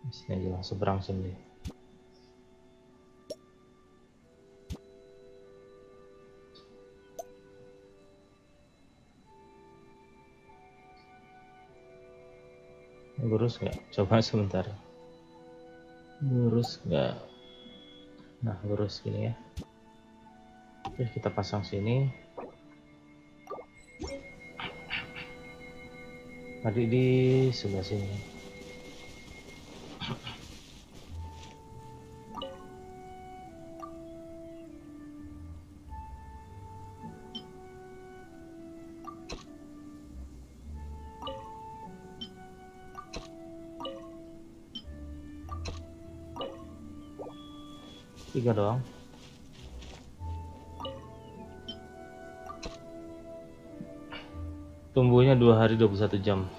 Di sini aja lah, seberang sini. Lurus nggak? Coba sebentar. Lurus nggak? Nah, lurus gini ya. Oke, kita pasang sini. Tadi di sebelah sini. Tiga doang. Tumbuhnya 2 hari 21 jam.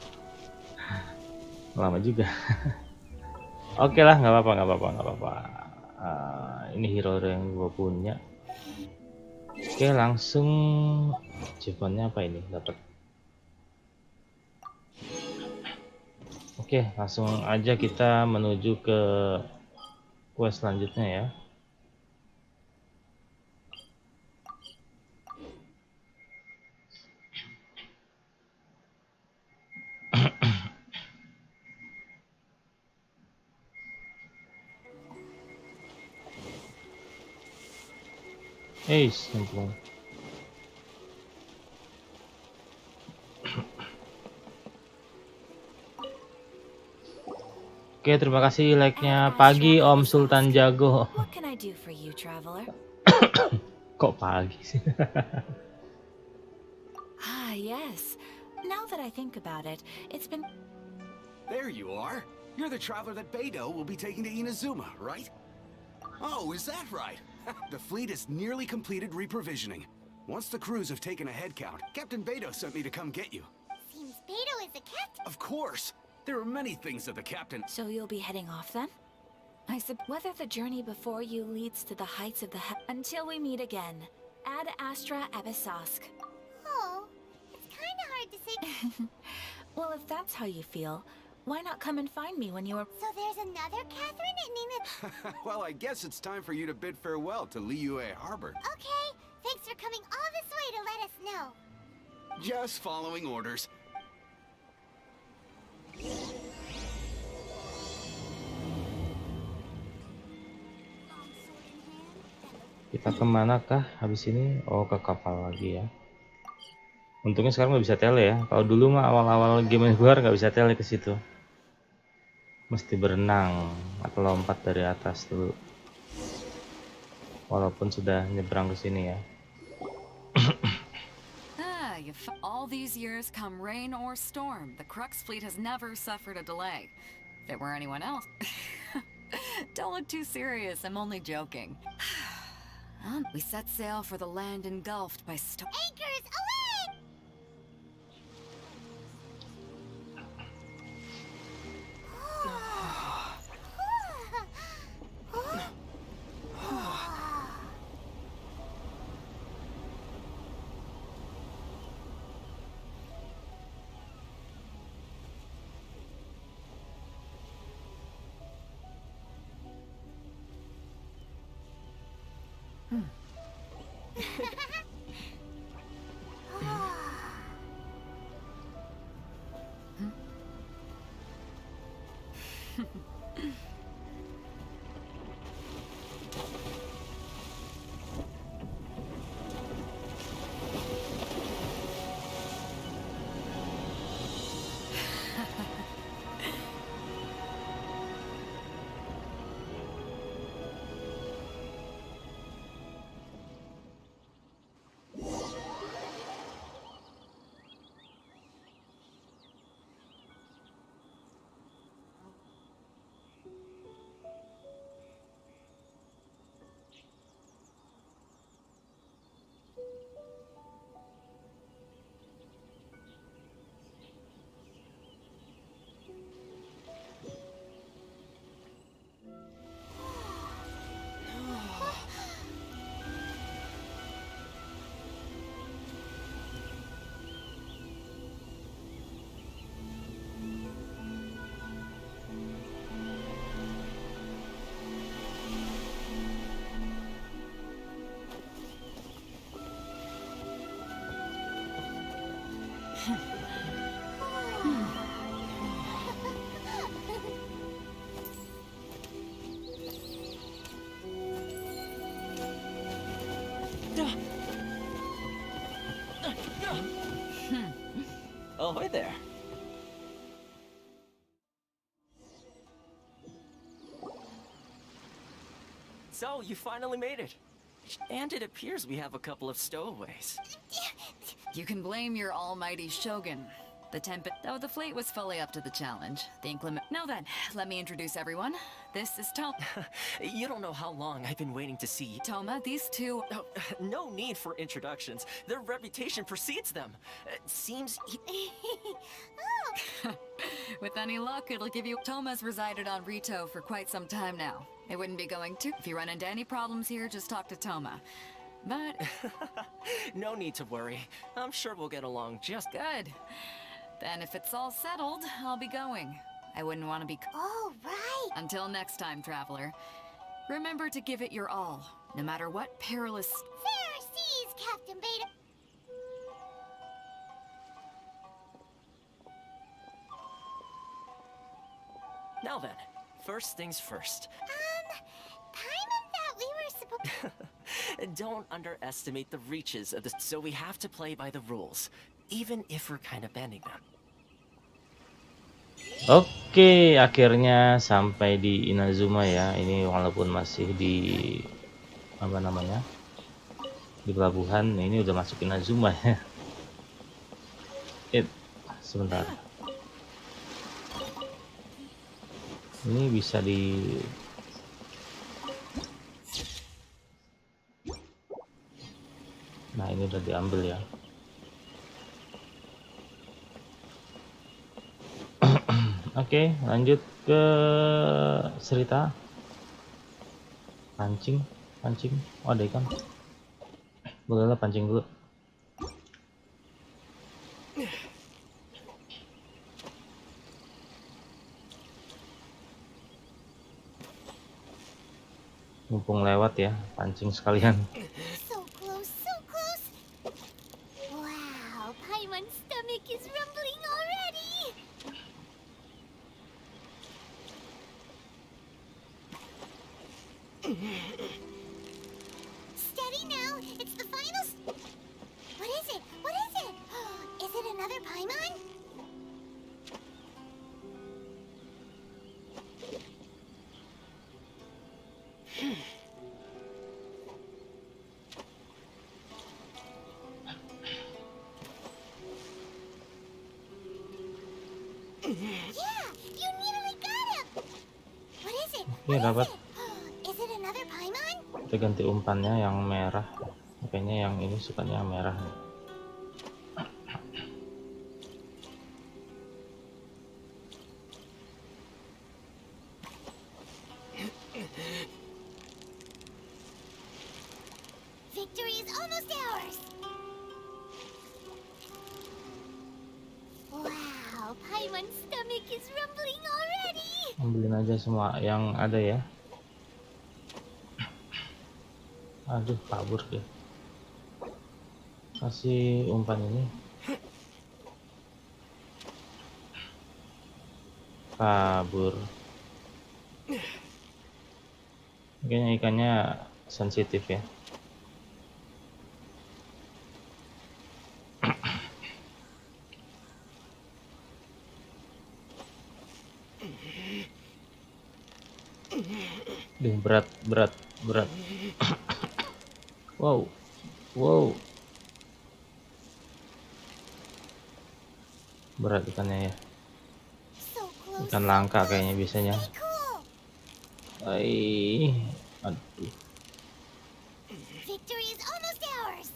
Lama juga. Oke lah, nggak apa-apa. Ini hero yang gue punya. Oke, langsung achievementnya apa ini? Dapat. Oke, langsung aja kita menuju ke quest selanjutnya ya. Nyemplung. Oke, terima kasih like-nya pagi Om Sultan Jago. What can I do for you, traveler? Kok pagi sih? Ah, yes. Now that I think about it, it's been... There you are. You're the traveler that Beidou will be taking to Inazuma, right? Oh, is that right? The fleet is nearly completed reprovisioning. Once the crews have taken a head count, Captain Beidou sent me to come get you. Seems Beidou is the captain. Of course. There are many things that the captain... So you'll be heading off then? I said whether the journey before you leads to the heights of the until we meet again. Ad Astra Abyssosk. Oh, it's kind of hard to say. Well, if that's how you feel, why not come and find me when you are... So there's another Catherine at Nina... Well, I guess it's time for you to bid farewell to Liyue Harbor. Okay, thanks for coming all this way to let us know. Just following orders. Kita kemana kah habis ini? Oh, ke kapal lagi ya. Untungnya sekarang nggak bisa tele ya. Kalau dulu mah awal-awal game keluar nggak bisa tele ke situ. Mesti berenang atau lompat dari atas dulu. Walaupun sudah nyebrang ke sini ya. All these years, come rain or storm, the Crux fleet has never suffered a delay. If it were anyone else... Don't look too serious, I'm only joking. We set sail for the land engulfed by Anchors away! Ahoy there. So, you finally made it. And it appears we have a couple of stowaways. You can blame your almighty Shogun. The though the fleet was fully up to the challenge. The inclement. Now then, let me introduce everyone. This is Toma. You don't know how long I've been waiting to see. Toma, these two. Oh, no need for introductions. Their reputation precedes them. Seems. With any luck, it'll give you. Toma's resided on Rito for quite some time now. It wouldn't be going to. If you run into any problems here, just talk to Toma. But. No need to worry. I'm sure we'll get along just good. Then if it's all settled, I'll be going. I wouldn't want to be... Oh, right! Until next time, traveler. Remember to give it your all, no matter what perilous... Fair seas, Captain Beta! Now then, first things first. Paimon thought we were supposed... Don't underestimate the reaches of this, so we have to play by the rules, even if we're kind of bending them. Oke, akhirnya sampai di Inazuma ya. Ini walaupun masih di apa namanya? Di pelabuhan, ini udah masuk Inazuma ya. Sebentar. Ini bisa di Nah, ini udah diambil ya. Oke, lanjut ke cerita. Pancing. Oh, ada ikan. Bolehlah pancing dulu. Mumpung lewat ya, pancing sekalian. So close, so close! Wow, Paimon's stomach is rumbling already! Steady now, it's the final... What is it? What is it? Is it another Paimon? Yeah, you nearly got him! What is it? Oke, dapat. Is it another Paimon? Kita ganti umpannya yang merah. Kayaknya yang ini sukanya yang merah. Victory is almost ours! Wow, Paimon's stomach is rumbling already! Ambilin aja semua yang ada ya. Aduh, kabur deh. Kasih umpan ini. Kabur. Kayaknya ikannya sensitif ya. Duh, berat. Wow. Berat ikannya ya. Ikan langka kayaknya biasanya. Aduh. Victory is almost ours!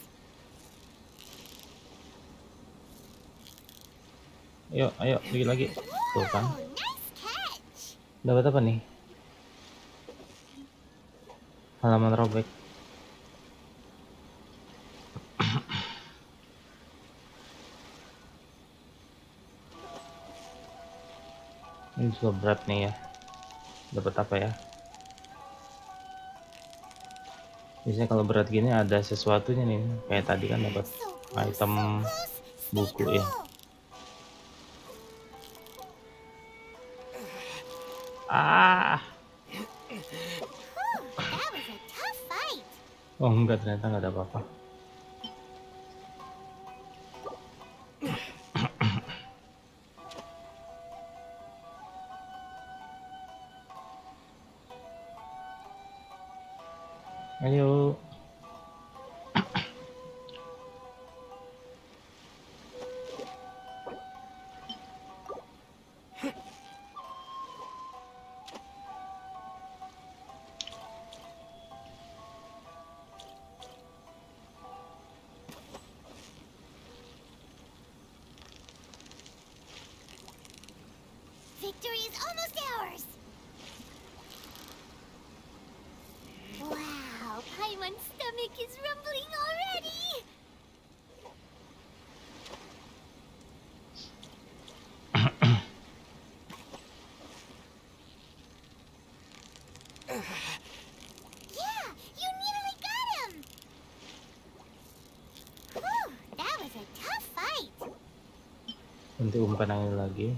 Ayo, lagi. Tuh kan. Nice catch! Dapat apa nih? Halaman robek. Ini juga berat nih ya. Dapat apa ya? Biasanya kalau berat gini ada sesuatunya nih. Kayak tadi kan dapat item buku ya. Oh enggak, ternyata nggak ada apa-apa. Ayo. Victory is almost ours! Wow, Paimon's stomach is rumbling already! Yeah, you nearly got him! Whew, that was a tough fight! Nanti umpan angin lagi.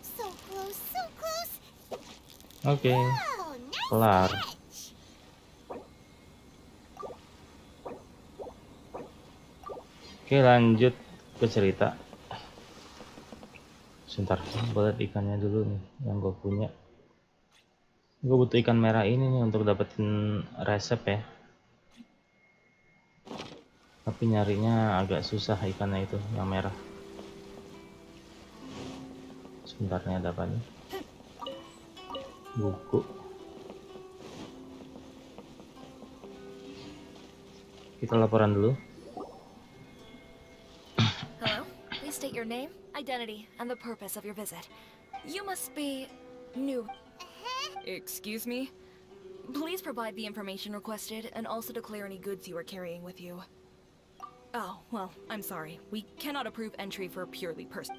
So close, so close! Oke, Wow, nice kelar. catch! Oke, lanjut ke cerita. Sebentar, gue liat ikannya dulu nih yang gue punya. Gue butuh ikan merah ini nih untuk dapetin resep ya. Tapi nyarinya agak susah ikannya itu yang merah. Sebentar nih, ada apa nih? Buku. Kita laporan dulu. Hello? Please state your name, identity, and the purpose of your visit. You must be new. Excuse me? Please provide the information requested and also declare any goods you are carrying with you. Oh, well, I'm sorry. We cannot approve entry for purely personal.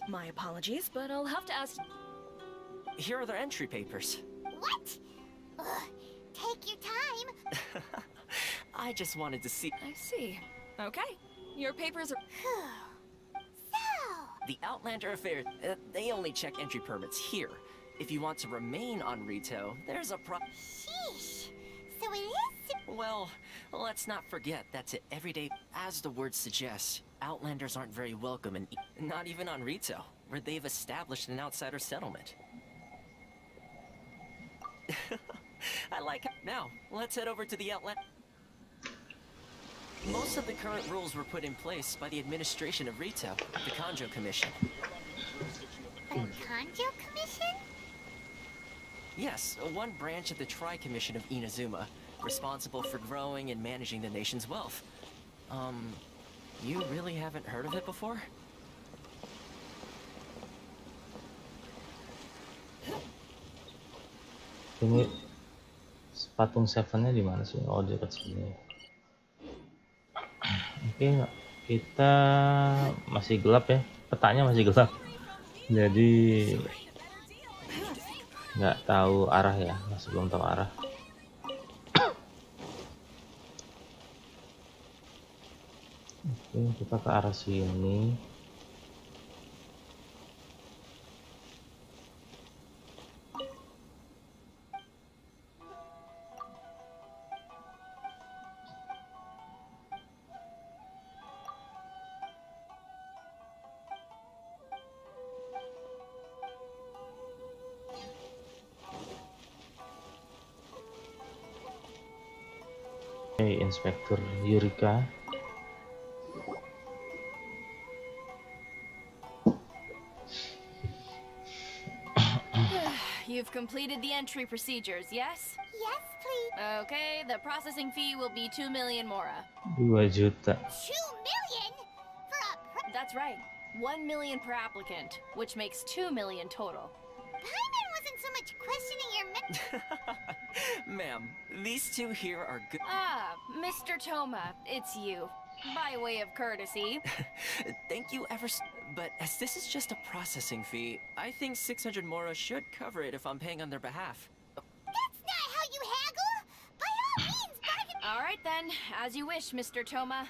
My apologies, but I'll have to ask. Here are their entry papers. What? Ugh, take your time. I just wanted to see. I see. Okay. Your papers are. The Outlander affair, they only check entry permits here. If you want to remain on Rito, there's a Sheesh. So it is. Well, let's not forget that to everyday, as the word suggests, Outlanders aren't very welcome, and not even on Rito, where they've established an outsider settlement. I like it. Now, let's head over to the Outland. Most of the current rules were put in place by the administration of Rito, the Kanjo Commission. The Kanjo Commission? Yes, one branch of the Tri-Commission of Inazuma, responsible for growing and managing the nation's wealth. You really haven't heard of it before? Ini patung Seven-nya di mana sih? Oh, dekat sini. Oke, kita masih gelap ya. Petanya masih gelap. Jadi nggak tahu arah ya, masih belum tahu arah. Oke, kita ke arah sini. Oke, Inspektur Yurika. You've completed the entry procedures, yes? Yes, please. Okay, the processing fee will be 2 million mora. 2 juta. 2 million? For a That's right. 1 million per applicant, which makes 2 million total. Paimon wasn't so much questioning your Ma'am, these two here are good. Ah, Mr. Toma, it's you. By way of courtesy. Thank you ever so. But as this is just a processing fee, I think 600 mora should cover it if I'm paying on their behalf. That's not how you haggle! By all means, bargain! Alright then, as you wish, Mr. Toma.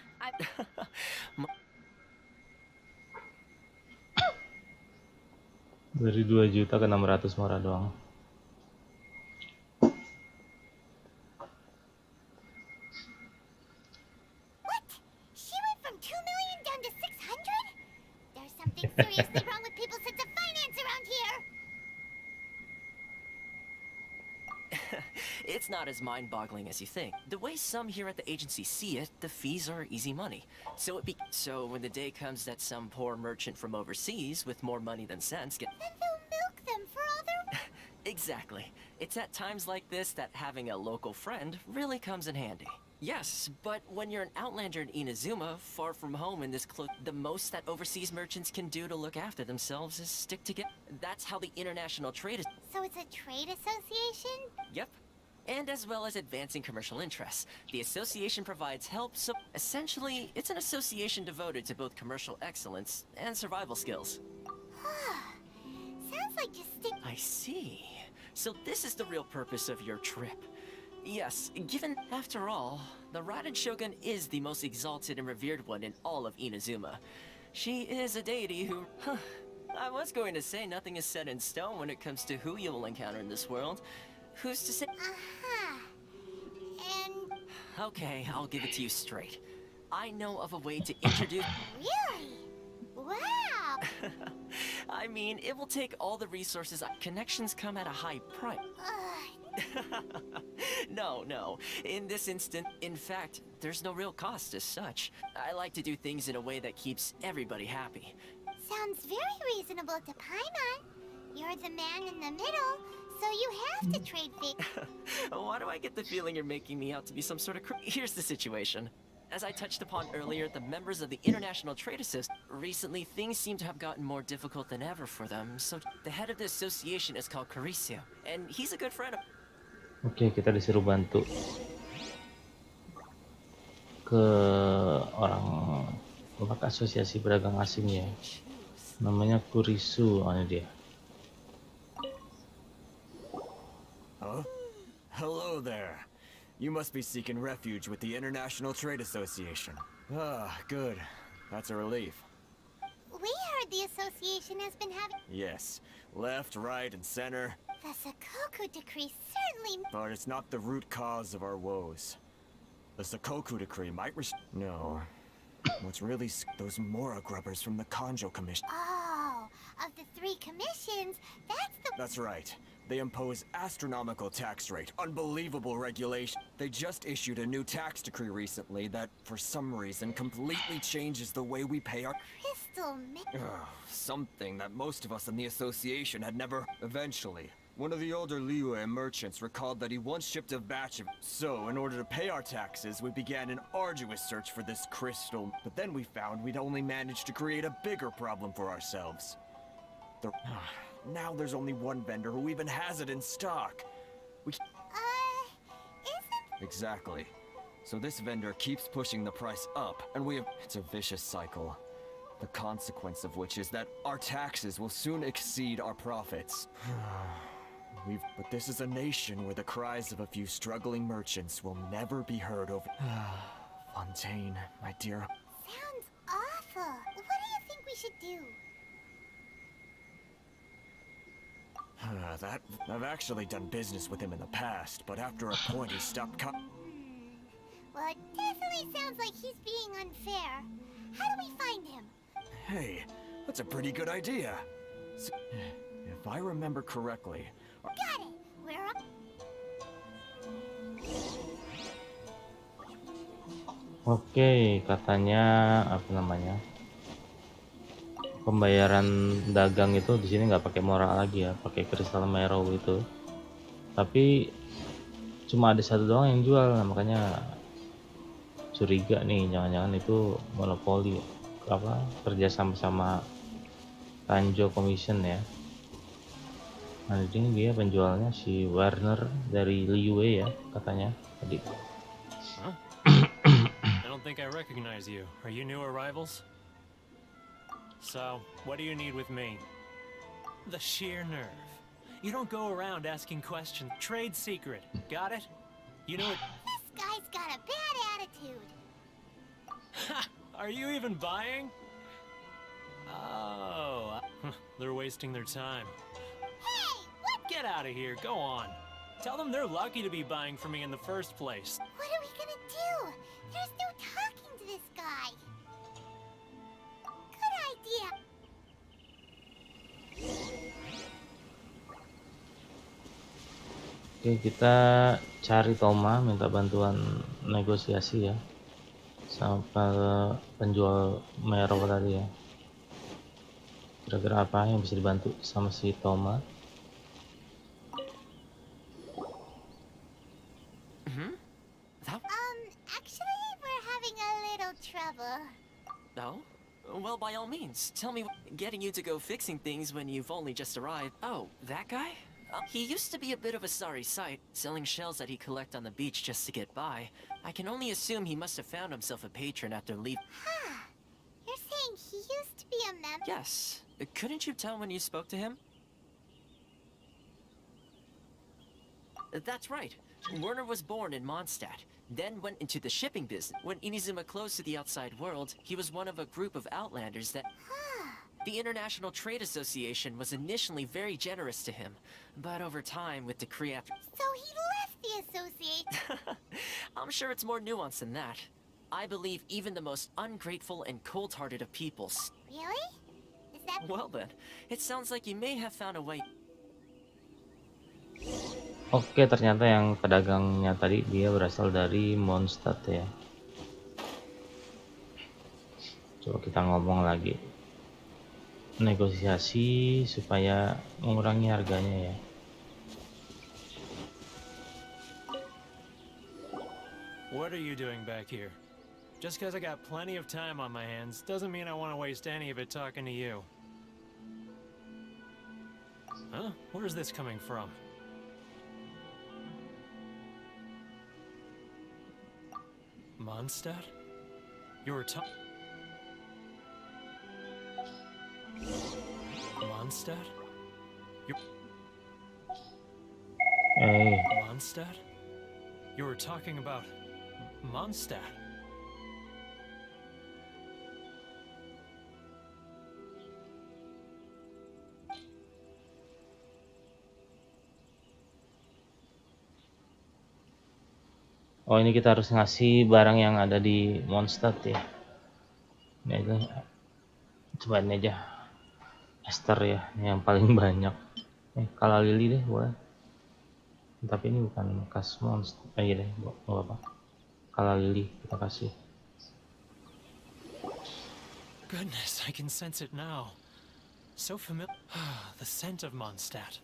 Dari 2 juta ke 600 mora doang. What? She went from 2 million down something seriously wrong with people's sense of finance around here. It's not as mind-boggling as you think. The way some here at the agency see it, the fees are easy money. So when the day comes that some poor merchant from overseas with more money than sense Then they'll milk them for all their... Exactly. It's at times like this that having a local friend really comes in handy. Yes, but when you're an outlander in Inazuma, far from home in this the most that overseas merchants can do to look after themselves is stick together. That's how the international trade is. So it's a trade association? Yep. And as well as advancing commercial interests. The association provides help, so essentially, it's an association devoted to both commercial excellence and survival skills. Sounds like just stick... I see. So this is the real purpose of your trip. Yes, given, after all, the Raiden Shogun is the most exalted and revered one in all of Inazuma. She is a deity who... I was going to say nothing is set in stone when it comes to who you will encounter in this world. Who's to say... And... Okay, I'll give it to you straight. I know of a way to introduce... Really? Wow! I mean, it will take all the resources... Connections come at a high price. No. In this instant, in fact, there's no real cost as such. I like to do things in a way that keeps everybody happy. Sounds very reasonable to Paimon. You're the man in the middle, so you have to trade Why do I get the feeling you're making me out to be some sort of Here's the situation. As I touched upon earlier, the members of the International Trade Association, recently things seem to have gotten more difficult than ever for them, so the head of the association is called Caricio, and he's a good friend of... Oke, kita disuruh bantu ke orang apa asosiasi pedagang asing ya. Namanya Kurisu, ini dia. Huh? Hello there. You must be seeking refuge with the International Trade Association. Ah, good. That's a relief. We heard the association has been having... Yes. Left, right, and center. The Sakoku Decree certainly... But it's not the root cause of our woes. The Sakoku Decree might No. What's really those Mora grubbers from the Kanjo Commission. Oh, of the 3 commissions, That's right. They impose astronomical tax rate, unbelievable regulation. They just issued a new tax decree recently that, for some reason, completely changes the way we pay our... Something that most of us in the association had never... Eventually, one of the older Liyue merchants recalled that he once shipped a batch of... So, in order to pay our taxes, we began an arduous search for this crystal. But then we found we'd only managed to create a bigger problem for ourselves. Now there's only one vendor who even has it in stock. Exactly. So this vendor keeps pushing the price up, and we have... It's a vicious cycle. The consequence of which is that our taxes will soon exceed our profits. But this is a nation where the cries of a few struggling merchants will never be heard over... Fontaine, my dear... Sounds awful. What do you think we should do? I've actually done business with him in the past, but after a point he stopped Well, it definitely sounds like he's being unfair. How do we find him? Hey, that's a pretty good idea. So, if I remember correctly... Got it! We're up... Oke, katanya apa namanya? Pembayaran dagang itu di sini nggak pakai moral lagi ya, pakai kristal merah itu. Tapi cuma ada satu doang yang jual, nah, makanya curiga nih, jangan-jangan itu monopoli apa kerja sama Kanjo Commission ya. Nah ini dia penjualnya si Warner dari Liyue ya katanya tadi. I don't think I recognize you. Are you new arrivals? So, what do you need with me? The sheer nerve. You don't go around asking questions. Trade secret. Got it? You know it. This guy's got a bad attitude. Are you even buying? Oh, they're wasting their time. Hey, what? Get out of here. Go on. Tell them they're lucky to be buying from me in the first place. What are we gonna do? There's no talking to this guy. Good idea. Oke, kita cari Toma, minta bantuan negosiasi ya sama penjual merok tadi ya. Kira-kira apa yang bisa dibantu sama si Toma? Actually, we're having a little trouble. No? Well, by all means, tell me getting you to go fixing things when you've only just arrived. Oh, that guy? He used to be a bit of a sorry sight, selling shells that he collect on the beach just to get by. I can only assume he must have found himself a patron after leaving. You're saying he used to be a member? Yes. Couldn't you tell when you spoke to him? That's right. Werner was born in Mondstadt, then went into the shipping business. When Inazuma closed to the outside world, he was one of a group of outlanders that... The International Trade Association was initially very generous to him, but over time, with the create... So he left the association? I'm sure it's more nuanced than that. I believe even the most ungrateful and cold-hearted of people... Really? Is that... Well then, it sounds like you may have found a way... Oke, ternyata yang pedagangnya tadi dia berasal dari Mondstadt ya. Coba kita ngomong lagi. Negosiasi supaya mengurangi harganya ya. What are you doing back here? Just because I got plenty of time on my hands doesn't mean I want to waste any of it talking to you. Huh? Where's this coming from? Mondstadt? You were Mondstadt? Hey. Mondstadt? You were talking about Mondstadt. Oh, ini kita harus ngasih barang yang ada di Mondstadt ya. Ini aja. Coba ini aja. Esther ya, ini yang paling banyak. Kala Lili deh boleh. Tapi ini bukan kas Mondstadt. Iya deh, nggak apa-apa. Kala Lili kita kasih. Goodness, I can sense it now. So familiar. The scent of Mondstadt.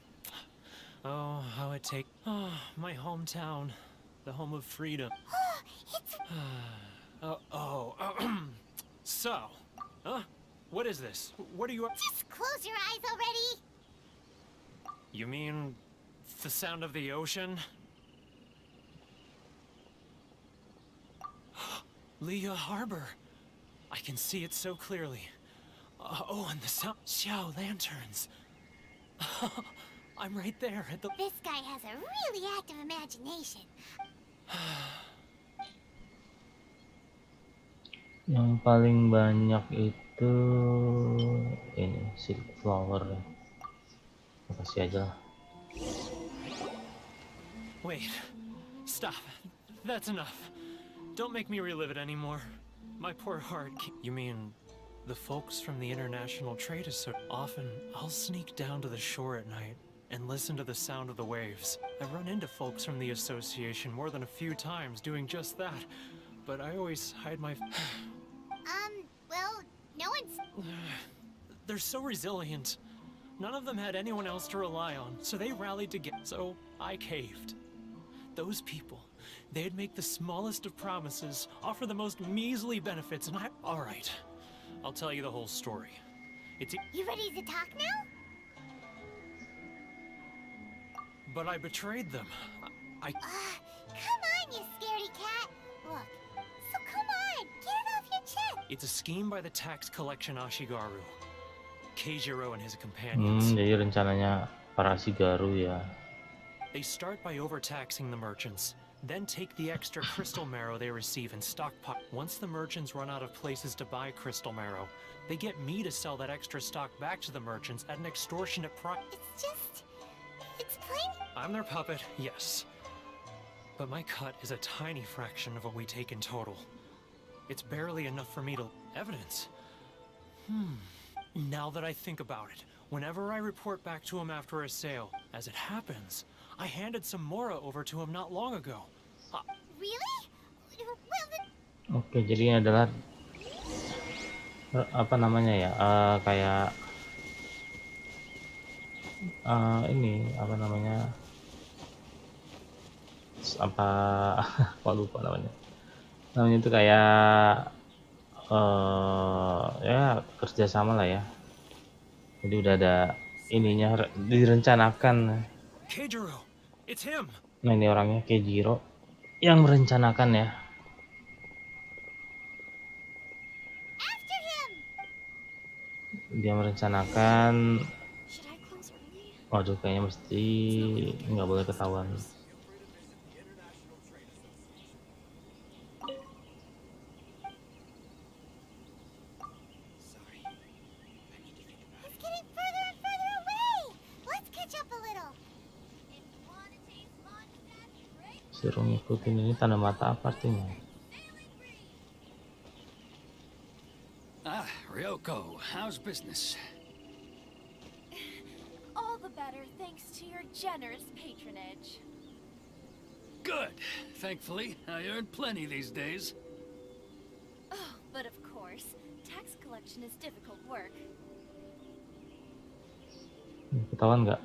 Oh, how it takes. Oh, my hometown. The home of freedom. So, what is this? What are you up? Just close your eyes already. You mean the sound of the ocean? Leah Harbor. I can see it so clearly. And the sound. Xiao lanterns. I'm right there at the... This guy has a really active imagination. Yang paling banyak itu ini silk flower ya. Kasih aja lah. Wait. Stop. That's enough. Don't make me relive it anymore. My poor heart. You mean the folks from the International Trade Association? Often I'll sneak down to the shore at night and listen to the sound of the waves. I've run into folks from the association more than a few times doing just that, but I always hide my... Well, no one's... They're so resilient. None of them had anyone else to rely on, so they rallied together. So I caved. Those people, they'd make the smallest of promises, offer the most measly benefits, and all right, I'll tell you the whole story. You ready to talk now? But I betrayed them. Come on, you scaredy cat. Look, so come on, get it off your chest. It's a scheme by the tax collection Ashigaru. Keijiro and his companions. Jadi rencananya para Ashigaru ya. They start by overtaxing the merchants, then take the extra crystal marrow they receive and stockpile. Once the merchants run out of places to buy crystal marrow, they get me to sell that extra stock back to the merchants at an extortionate price. It's plain. I'm their puppet, yes. But my cut is a tiny fraction of what we take in total. It's barely enough for me to... Evidence? Now that I think about it, whenever I report back to him after a sale, as it happens, I handed some Mora over to him not long ago. Really? Well, then... Oke, jadi ini adalah apa namanya ya? Kayak ini apa namanya? Apa kok lupa namanya? Namanya itu kayak ya kerjasama lah ya. Jadi udah ada ininya direncanakan. Keijiro, it's him. Nah ini orangnya Keijiro yang merencanakan ya. Dia merencanakan. Waduh, kayaknya mesti nggak boleh ketahuan. Suruh ngikutin ini tanda mata apa artinya? Ryoko, how's business? All the better thanks to your generous patronage. Good. Thankfully, I earn plenty these days. Oh, but of course, tax collection is difficult work. Ketahuan nggak?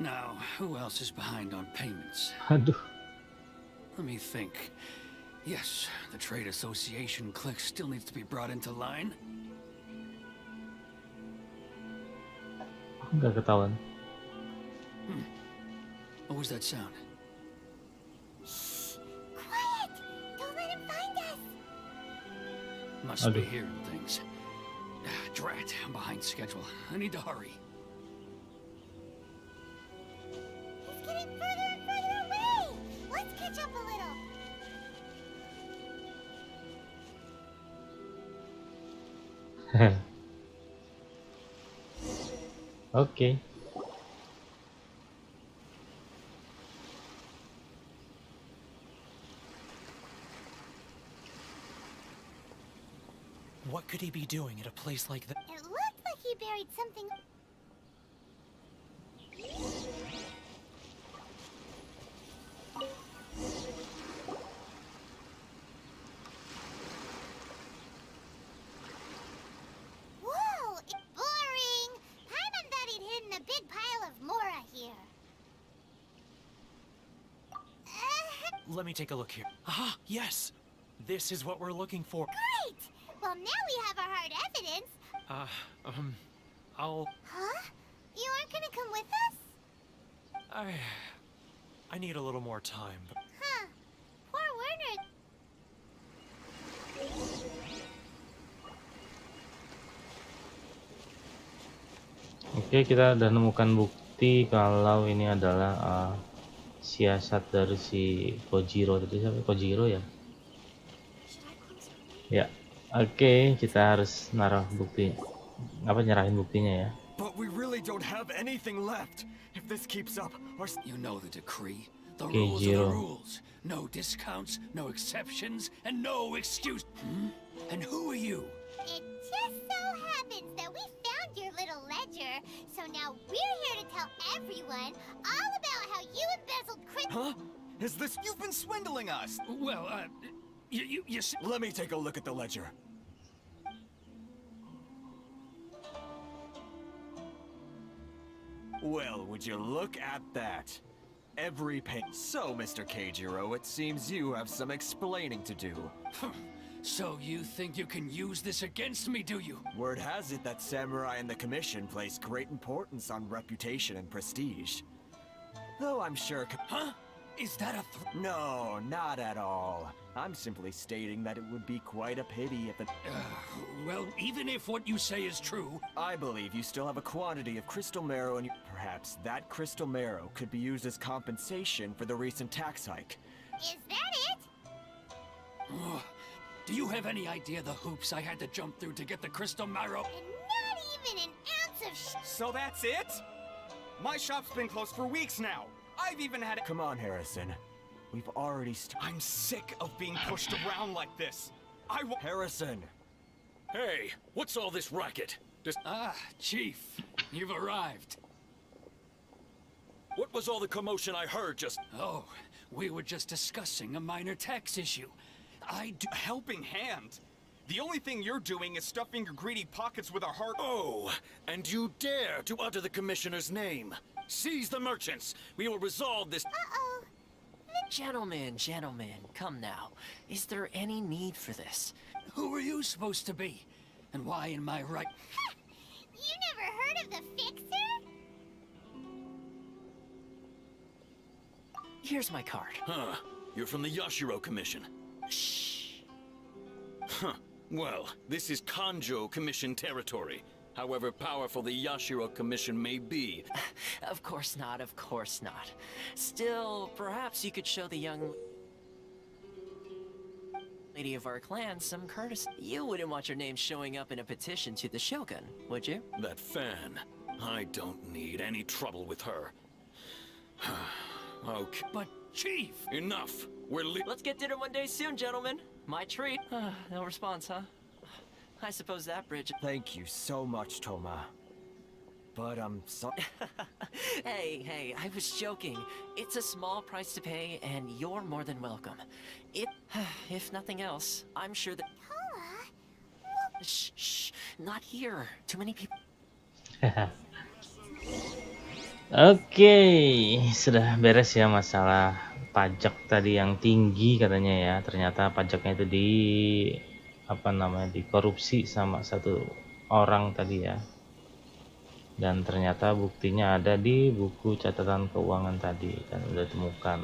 Now, who else is behind on payments? Aduh. Let me think. Yes, the trade association clique still needs to be brought into line. Nggak ketahuan. What was that sound? Quiet! Don't let him find us! Must be hearing things. Drat, I'm behind schedule. I need to hurry. He's getting further and further away! Let's catch up a little! Oke. What could he be doing at a place like that? It looked like he buried something... Whoa! Boring! Paimon thought he'd hidden a big pile of Mora here. Let me take a look here. Ah, yes! This is what we're looking for. Great! Well, now we have our hard evidence. I'll... Huh? You aren't gonna come with us? I need a little more time, but... Huh. Poor Werner. Oke, kita udah nemukan bukti kalau ini adalah siasat dari si Kojiro. Tadi siapa? Kojiro ya? Ya. Oke, kita harus naruh bukti. Nyerahin buktinya ya. But we really don't have anything left. If this keeps up, you know the decree. The rules are the rules. No discounts, no exceptions, and no excuse. And who are you? It just so happens that we found your little ledger, so now we're here to tell everyone all about how you embezzled Huh? Is this... You've been swindling us! Well, you Let me take a look at the ledger. Well, would you look at that? Every pay... So, Mr. Keijiro, it seems you have some explaining to do. So you think you can use this against me, do you? Word has it that samurai in the commission place great importance on reputation and prestige. Though I'm sure... Huh? Is that a No, not at all. I'm simply stating that it would be quite a pity if the... well, even if what you say is true... I believe you still have a quantity of crystal marrow and perhaps that crystal marrow could be used as compensation for the recent tax hike. Is that it? Do you have any idea the hoops I had to jump through to get the crystal marrow? And not even an ounce of So that's it? My shop's been closed for weeks now. I've even had... Come on, Harrison. We've already I'm sick of being pushed around like this. Harrison! Hey, what's all this racket? Just... Chief, you've arrived. What was all the commotion I heard just... Oh, we were just discussing a minor tax issue. Helping hand. The only thing you're doing is stuffing your greedy pockets with our hard... Oh, and you dare to utter the commissioner's name. Seize the merchants. We will resolve this... Uh-oh. Gentlemen, come now. Is there any need for this? Who are you supposed to be? And why am I right? You never heard of the Fixer? Here's my card. Huh. You're from the Yashiro Commission. Shh. Huh. Well, this is Kanjo Commission territory. However powerful the Yashiro Commission may be. Of course not, of course not. Still, perhaps you could show the young lady of our clan some courtesy. You wouldn't want your name showing up in a petition to the Shogun, would you? That fan. I don't need any trouble with her. Okay. But, Chief! Enough! Let's get dinner one day soon, gentlemen. My treat. No response, huh? I suppose that bridge... Thank you so much, Toma. But I'm sorry. Hey, I was joking. It's a small price to pay, and you're more than welcome. If nothing else, I'm sure that... Toma? Shh, not here. Too many people... Oke, sudah beres ya masalah pajak tadi yang tinggi katanya ya. Ternyata pajaknya itu dikorupsi sama satu orang tadi ya. Dan ternyata buktinya ada di buku catatan keuangan tadi dan udah temukan.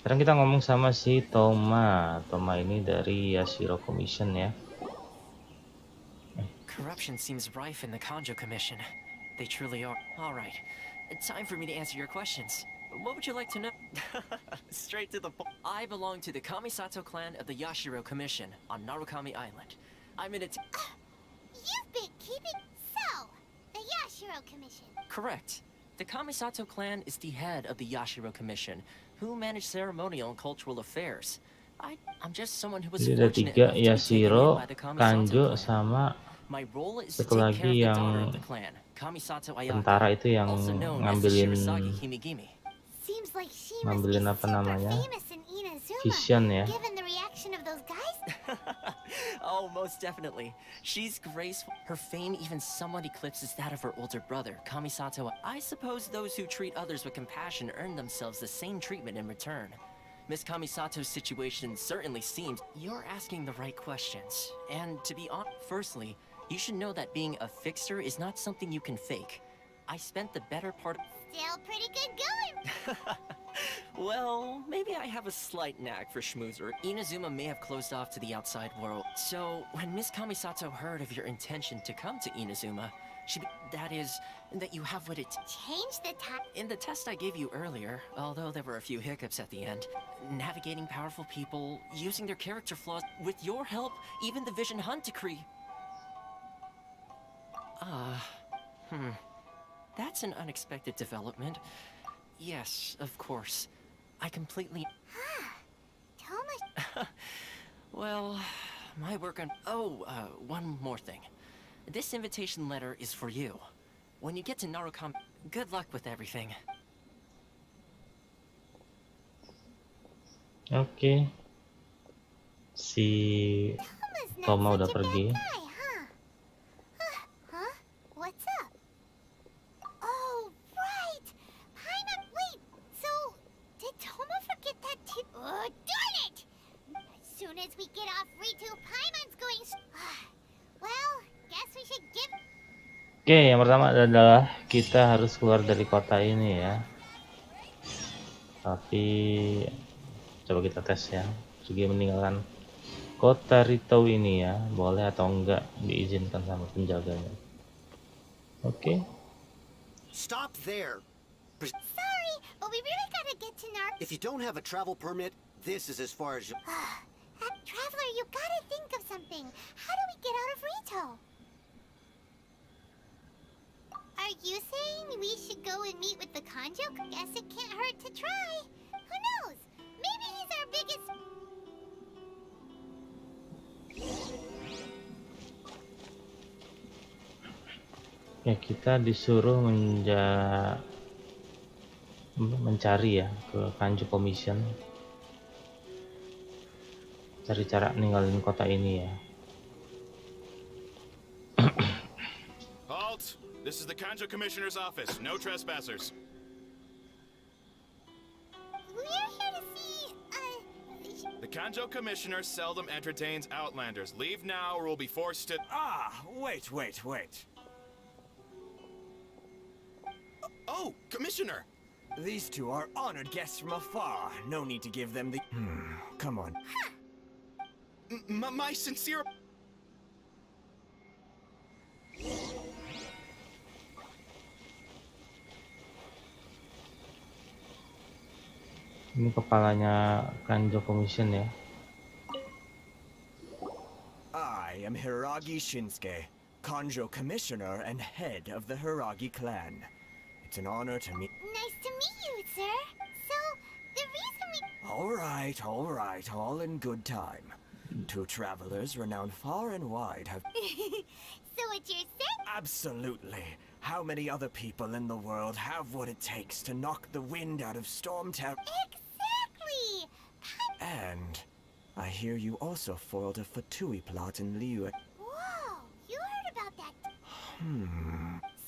Sekarang kita ngomong sama si Toma. Toma ini dari Yashiro Commission ya. Corruption seems rife in the Kanjo Commission. They truly are. All right. Time for me to answer your questions. What would you like to know? Straight to the point. I belong to the Kamisato clan of the Yashiro Commission on Narukami Island. I'm in a You've been keeping... So, the Yashiro Commission. Correct. The Kamisato clan is the head of the Yashiro Commission, who manage ceremonial and cultural affairs. I'm just someone who was fortunate enough to be taken in by the Kamisato clan. My role is to take care of the daughter of the clan, Kamisato Ayaka, Tentara itu yang also known as the ngambilin Shirazagi Himigimi. Seems like she must be super famous in Inazuma, Vision ya. given the reaction of those guys. Oh, most definitely. She's graceful. Her fame even somewhat eclipses that of her older brother, Kamisato. I suppose those who treat others with compassion earn themselves the same treatment in return. Miss Kamisato's situation certainly seems... You're asking the right questions. And to be honest, firstly, you should know that being a fixer is not something you can fake. I spent the better part... Still pretty good going. Well, maybe I have a slight knack for schmoozer. Inazuma may have closed off to the outside world. So, when Miss Kamisato heard of your intention to come to Inazuma, that you have what it... Change the time. In the test I gave you earlier, although there were a few hiccups at the end, navigating powerful people, using their character flaws, with your help, even the Vision Hunt decree... That's an unexpected development. Yes, of course. I completely... Toma... Well, my work on... one more thing. This invitation letter is for you. When you get to Narukami, good luck with everything. Oke. Si Toma udah pergi. Huh? What's up? Oh, right! Paimon, wait! So, did Toma forget that too? Oh, darn it! As soon as we get off Ritu, Paimon's going... Well, guess we should give... Oke, yang pertama adalah kita harus keluar dari kota ini ya. Tapi coba kita tes ya. Pergi meninggalkan kota Ritau ini ya, boleh atau enggak diizinkan sama penjaganya. Oke. Stop there. Sorry, but we really gotta get to Nar... If you don't have a travel permit, this is as far as you... Traveler, you gotta think of something. How do we get out of Rito? Are you saying we should go and meet with the Kanjo? Guess it can't hurt to try. Who knows? Maybe he's our biggest... Ya, kita disuruh mencari ya ke Kanjo Commission, cari cara ninggalin kota ini ya. Halt! This is the Kanjo Commissioner's office. No trespassers. We're here to see, The Kanjo Commissioner seldom entertains Outlanders. Leave now or we'll be forced to... Ah, wait. Oh, Commissioner! These two are honored guests from afar. No need to give them the... come on. My sincere... Ini kepalanya Kanjo Commission ya. I am Hiragi Shinsuke, Kanjo Commissioner and head of the Hiragi clan. It's an honor to meet... nice to meet you, sir. So, the reason we... All right, all in good time. Two travelers renowned far and wide have... So what you're saying... Absolutely. How many other people in the world have what it takes to knock the wind out of Storm Town? Exactly! And I hear you also foiled a Fatui plot in Liyue. Whoa! You heard about that...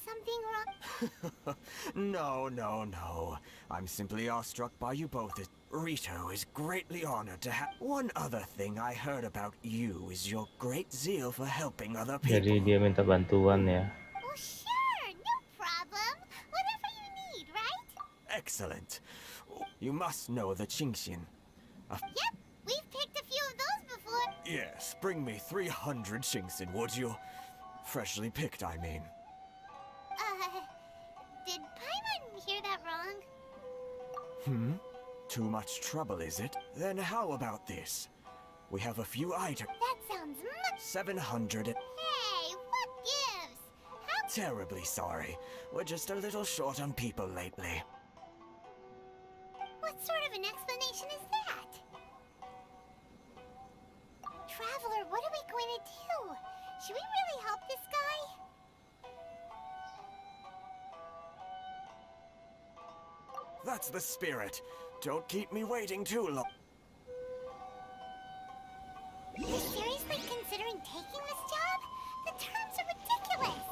Something wrong? No. I'm simply awestruck by you both. Rito is greatly honored to have... One other thing I heard about you is your great zeal for helping other people. Jadi dia minta bantuan ya. Well, sure, no problem. Whatever you need, right? Excellent. You must know the Qingxin. Yep, we've picked a few of those before. Yes, bring me 300 Qingxin, would you? Freshly picked, I mean. Did Paimon hear that wrong? Too much trouble, is it? Then how about this? We have a few items. That sounds much... 700. Hey, what gives? How... Terribly sorry. We're just a little short on people lately. What sort of an explanation is that? Traveler, what are we going to do? Should we really help this guy? That's the spirit. Don't keep me waiting too long. You're seriously considering taking this job? The terms are ridiculous.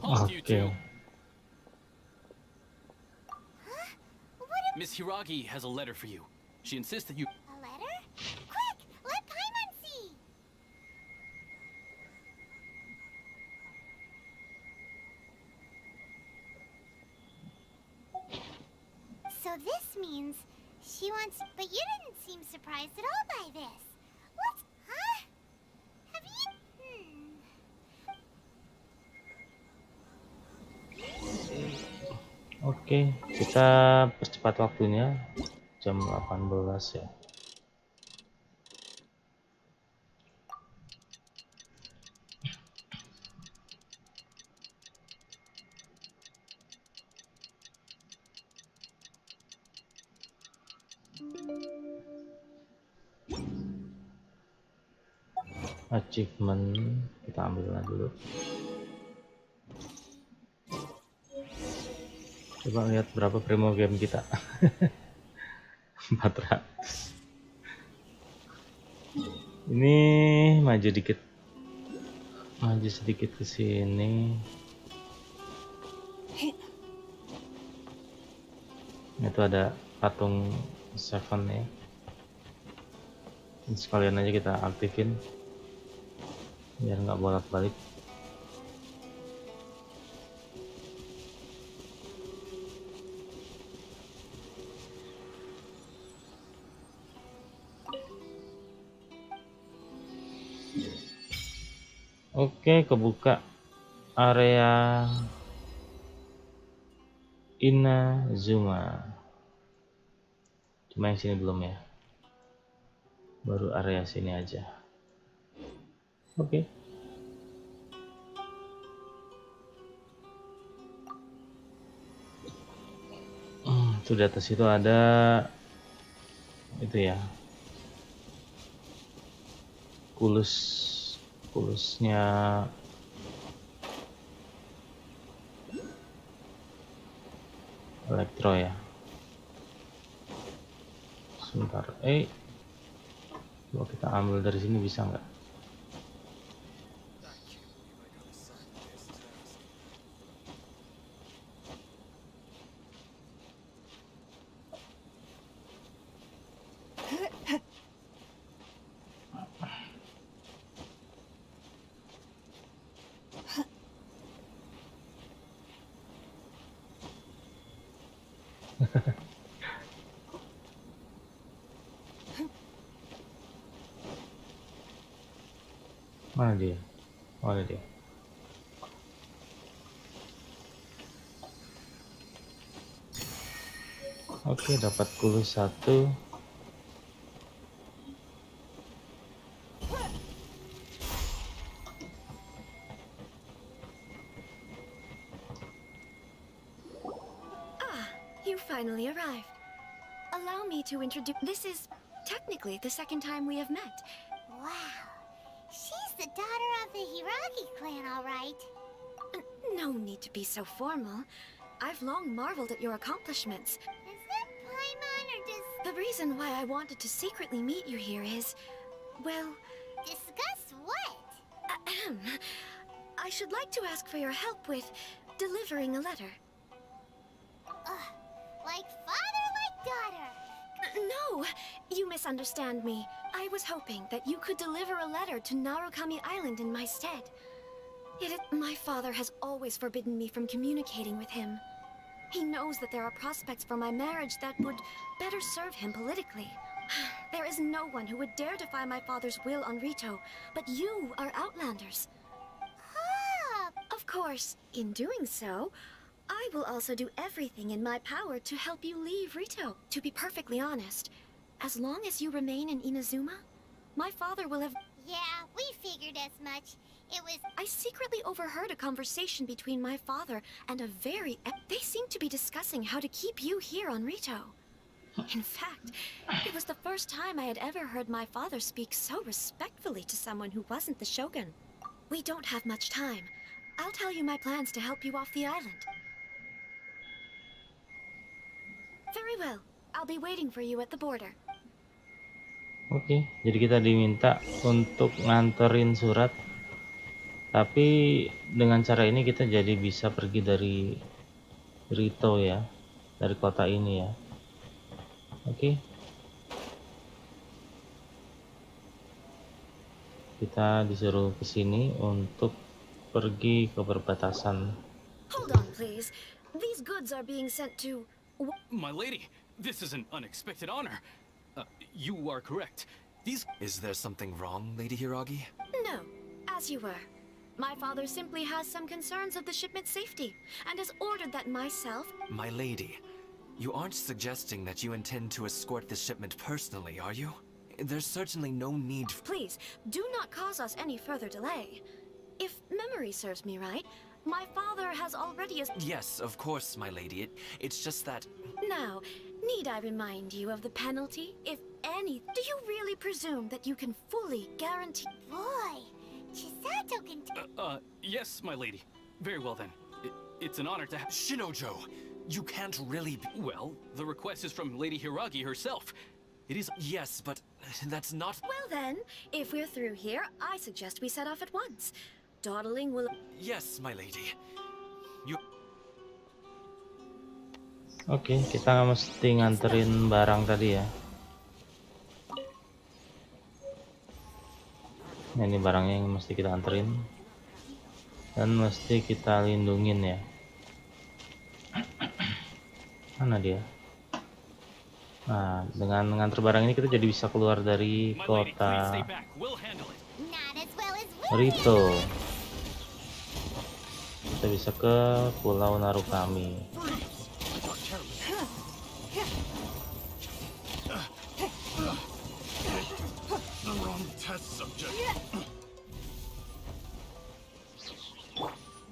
Oke. Miss Hiragi has a letter for you. She insists that you... A letter? Quick, let Paimon see. So this means she wants... But you didn't seem surprised at all by this. What's... Huh? Have you... Oke, kita percepat waktunya. Jam 18 ya. Achievement kita ambilnya dulu. Coba lihat berapa primo game kita. 400. Ini maju dikit, maju sedikit ke sini. Itu ada patung Seven ya. Ini sekalian aja kita aktifin biar nggak bolak-balik. Oke, kebuka area Inazuma. Cuma yang sini belum ya. Baru area sini aja. Oke. Tuh di atas itu ada itu ya. kulusnya elektro ya. Sebentar, coba kita ambil dari sini bisa nggak? Mana dia? Oh, ada dia. Oke, dapat kulus 1. You finally arrived. Allow me to introduce. This is technically the second time we have met. Wow. She's the daughter of the Hiragi clan, all right. No need to be so formal. I've long marveled at your accomplishments. Is that Paimon or does... The reason why I wanted to secretly meet you here is, well... Discuss what? I should like to ask for your help with delivering a letter. Like father, like daughter. No, you misunderstand me. I was hoping that you could deliver a letter to Narukami Island in my stead. My father has always forbidden me from communicating with him. He knows that there are prospects for my marriage that would better serve him politically. There is no one who would dare defy my father's will on Rito, but you are Outlanders. Of course, in doing so, I will also do everything in my power to help you leave Rito. To be perfectly honest, as long as you remain in Inazuma, my father will have... Yeah, we figured as much. It was... I secretly overheard a conversation between my father and a very... They seem to be discussing how to keep you here on Rito. In fact, it was the first time I had ever heard my father speak so respectfully to someone who wasn't the Shogun. We don't have much time. I'll tell you my plans to help you off the island. Very well. I'll be waiting for you at the border. Oke, jadi kita diminta untuk nganterin surat. Tapi dengan cara ini kita jadi bisa pergi dari Rito ya, dari kota ini ya. Oke. Kita disuruh ke sini untuk pergi ke perbatasan. Hold on, please. These goods are being sent to... My lady, this is an unexpected honor. You are correct. These... Is there something wrong, Lady Hiragi? No, as you were. My father simply has some concerns of the shipment's safety, and has ordered that myself... My lady, you aren't suggesting that you intend to escort the shipment personally, are you? There's certainly no need... Please, do not cause us any further delay. If memory serves me right, my father has already... Yes, of course, my lady. It's just that... Now, need I remind you of the penalty, if any? Do you really presume that you can fully guarantee... Boy, Chisato can... Yes, my lady. Very well then. It's an honor to have... Shinojo, you can't really be... Well, the request is from Lady Hiragi herself. It is... Yes, but that's not... Well then, if we're through here, I suggest we set off at once. Dawdling will... Yes, my lady. You... Oke, kita mesti nganterin barang tadi ya. Nah, ini barangnya yang mesti kita anterin. Dan mesti kita lindungin ya. Mana dia? Nah, dengan nganter barang ini kita jadi bisa keluar dari kota Rito. Kita bisa ke Pulau Narukami.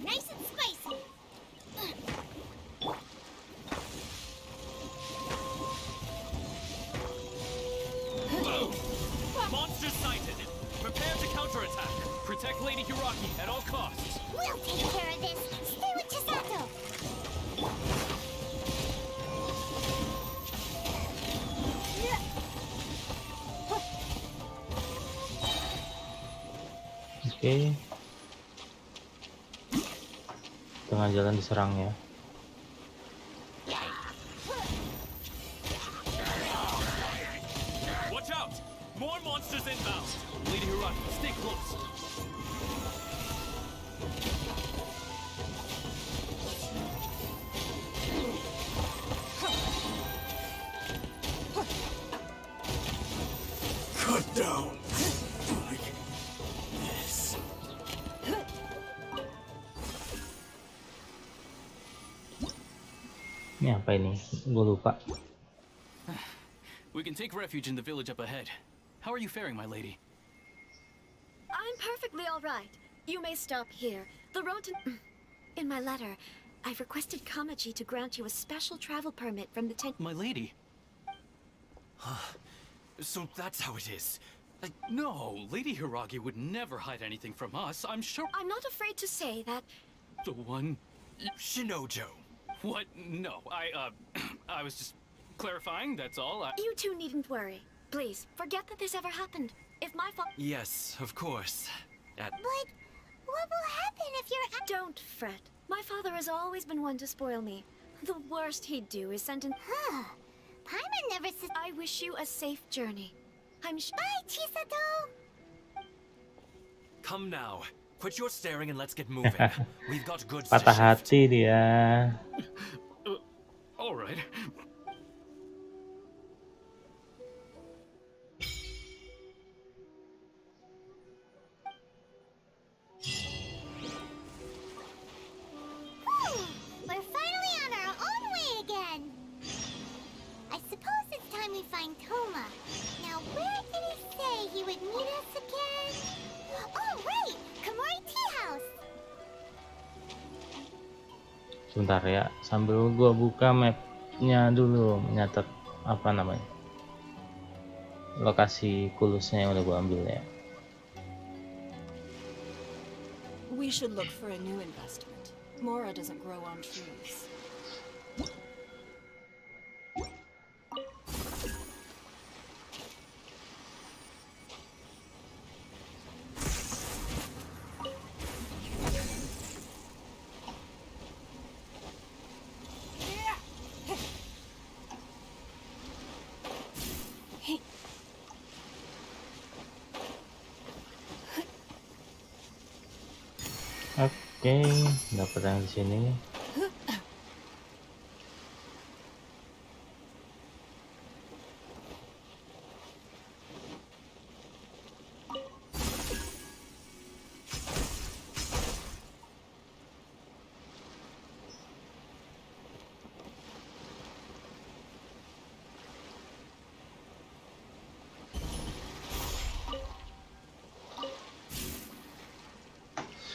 Nice and spicy. Monster sighted. Prepare to Oke. Tengah jalan diserang ya. Watch out! More monsters inbound! Lady Hiraki, stay close! Cut down. Like this. Ini apa ini? Gue lupa. We can take refuge in the village up ahead. How are you faring, my lady? I'm perfectly all right. You may stop here. The road to... In my letter, I've requested Kamaji to grant you a special travel permit from the My lady? So that's how it is. No, Lady Hiragi would never hide anything from us, I'm sure. I'm not afraid to say that... The one... Shinojo. What? No, I was just clarifying, that's all. You two needn't worry. Please, forget that this ever happened. If my fault... Yes, of course. But what will happen if you're... Don't fret. My father has always been one to spoil me. The worst he'd do is send an... Paimon never said... I wish you a safe journey. I'm Bye, Chisato! Come now. Quit your staring and let's get moving. We've got goods Patah to shift. hati dia. All right. We're finally on our own way again. I suppose it's time we find Toma. Now, where did he say he would meet us again? Oh, right! Kamori Tea House! Sebentar ya, sambil gua buka mapnya dulu, menyatet apa namanya, lokasi kulusnya yang udah gua ambil ya. We should look for a new investment. Mora doesn't grow on trees. Oke, dapat yang di sini.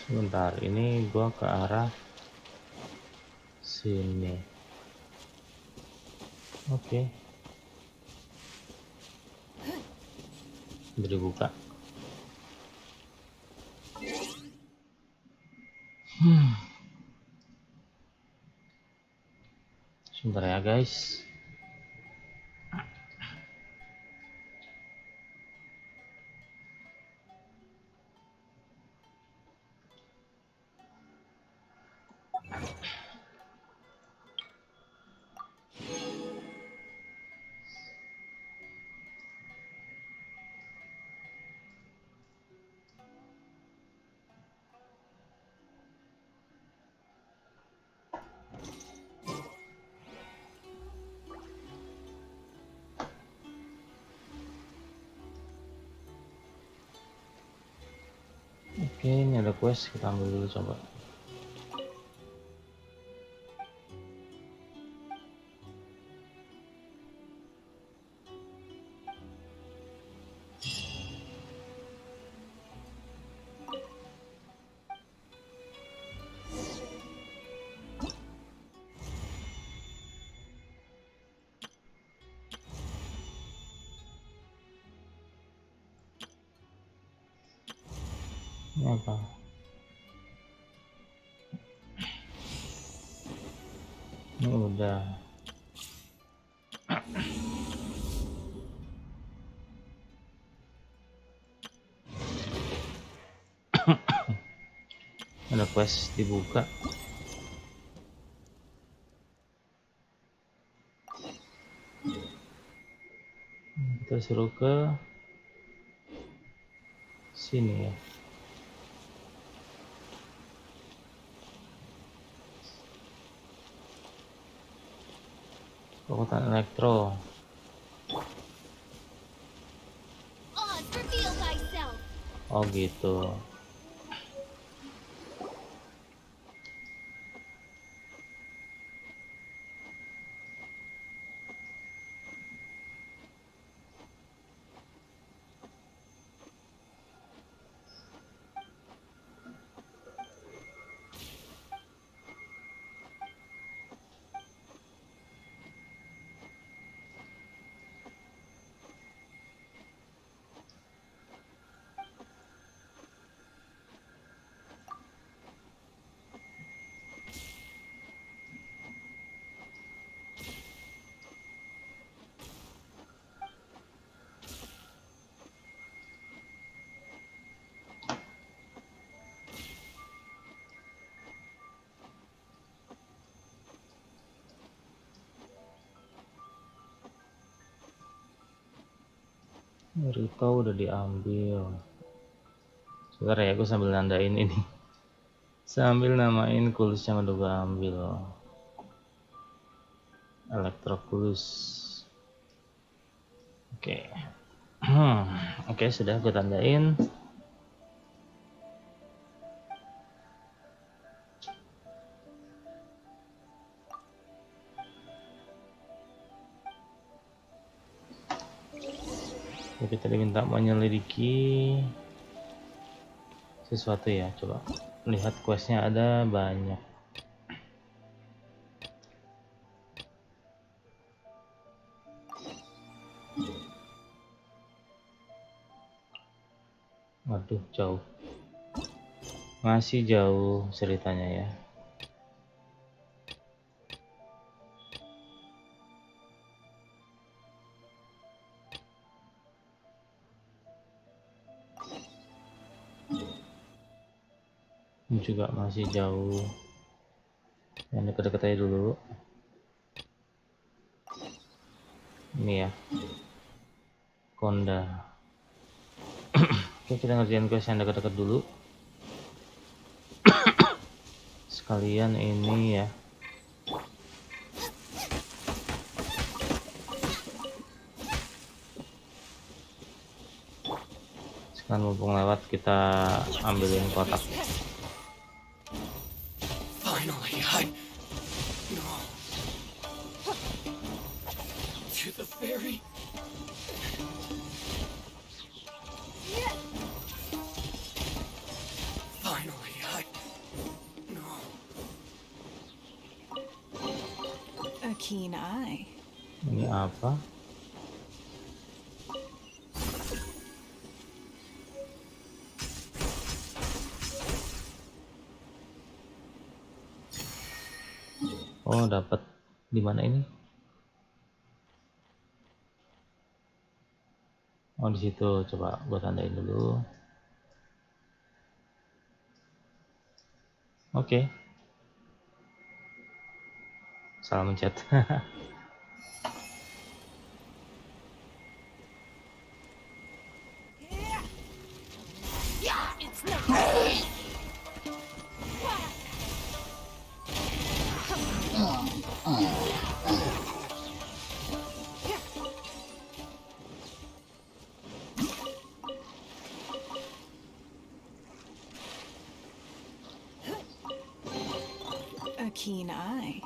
Sebentar, ini gua ke arah sini. Oke. Beri buka. Sebentar ya, guys. Oke, ini ada quest, kita ambil dulu coba. Ini apa? Ini udah. quest dibuka. Kita suruh ke sini ya. Kekuatan elektro. Oh gitu. Rito udah diambil. Sebentar ya, aku sambil nandain ini. Sambil namain kulus yang udah gue ambil. Elektrokulus. Oke. Oke, sudah gue tandain. Kita diminta menyelidiki sesuatu ya, coba lihat questnya ada banyak. Waduh, jauh, masih jauh ceritanya ya. Ini juga masih jauh, yang deket-deket aja dulu. Ini ya, Konda. Oke, kita ngerjain quest yang deket-deket dulu. Sekalian ini ya, sekarang mumpung lewat kita ambilin kotak. Finally, no. To the ferry. Finally, no. A keen eye. Ini apa? Oh, dapat di mana ini? Oh, di situ. Coba gua tandain dulu. Oke. Salah mencet. A keen eye.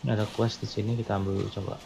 Ini ada quest di sini, kita ambil dulu coba.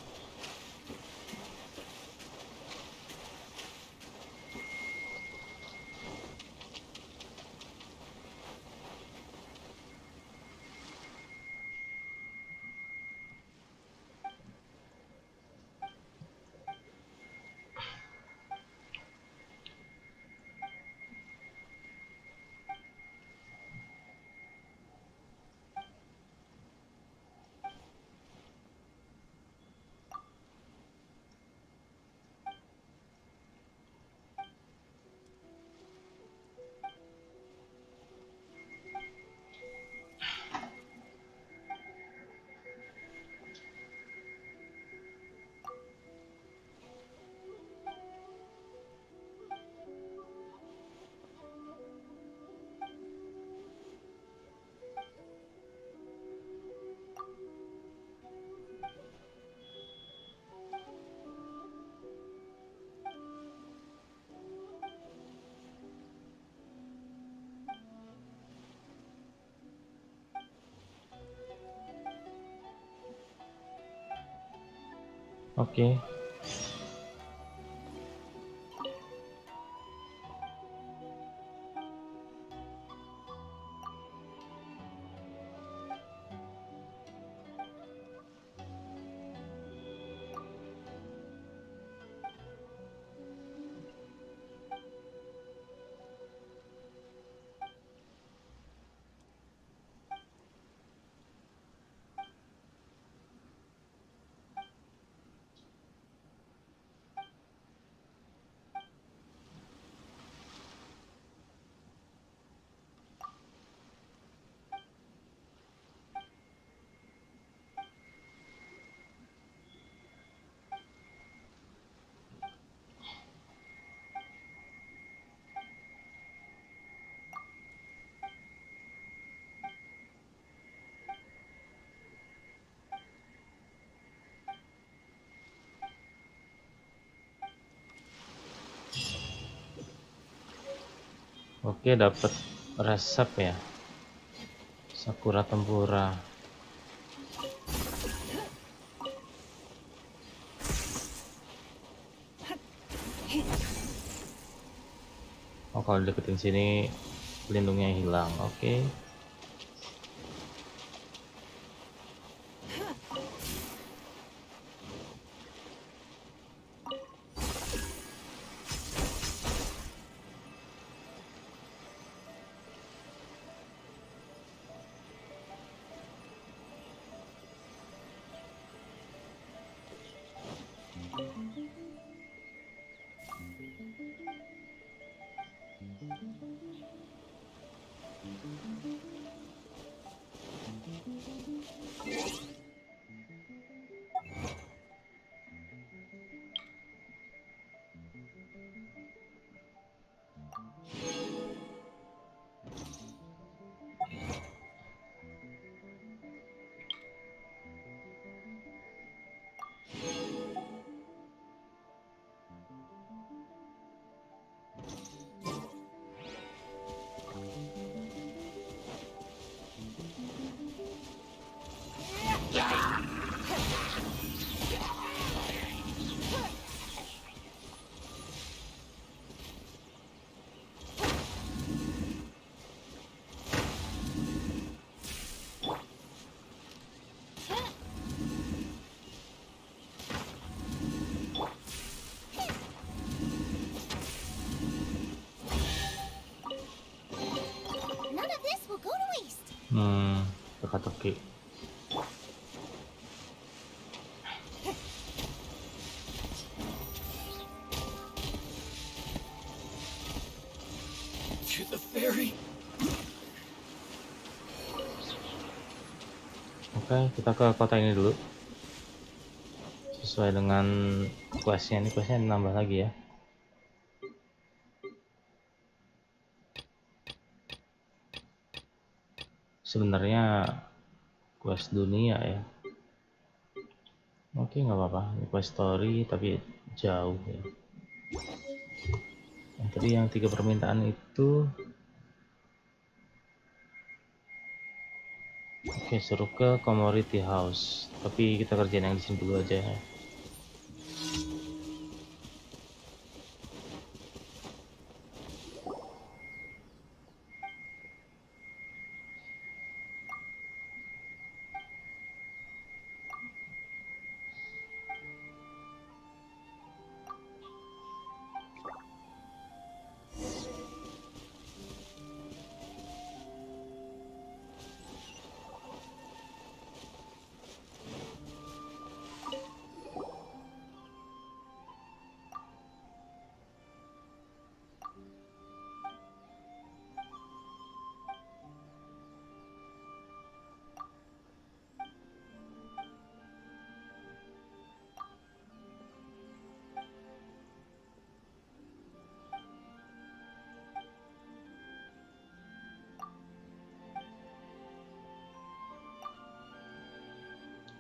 Oke. Oke, dapat resep ya. Sakura tempura. Oh, kalau deketin sini pelindungnya hilang. Oke. None of this will go to waste. Teka-teki. To the ferry. Oke, kita ke kota ini dulu. Sesuai dengan questnya. Ini questnya nambah lagi ya. Sebenarnya quest dunia ya. Oke, nggak apa-apa. Ini quest story tapi jauh ya. Yang tadi yang 3 permintaan itu. Oke, suruh ke commodity house. Tapi kita kerjain yang di sini dulu aja ya.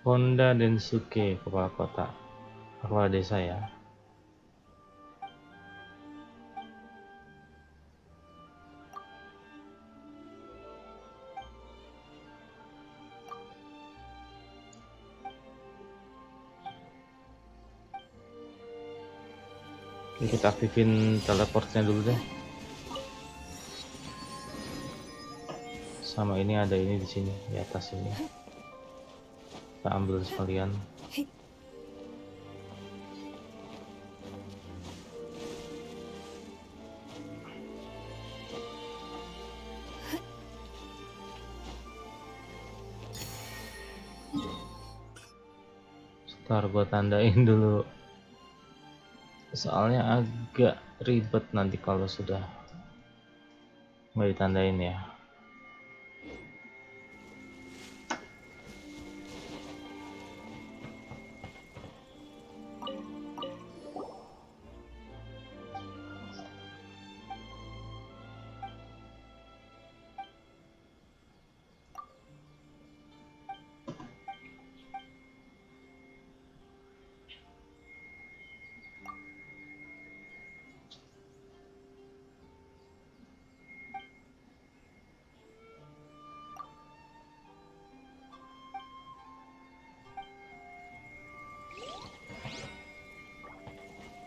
Honda Densuke, kepala kota, kepala desa ya. Kita aktifin teleportnya dulu deh. Sama ini ada ini di sini di atas ini. Kita ambil sekalian. Ntar gue tandain dulu, soalnya agak ribet nanti kalau sudah nggak ditandain ya.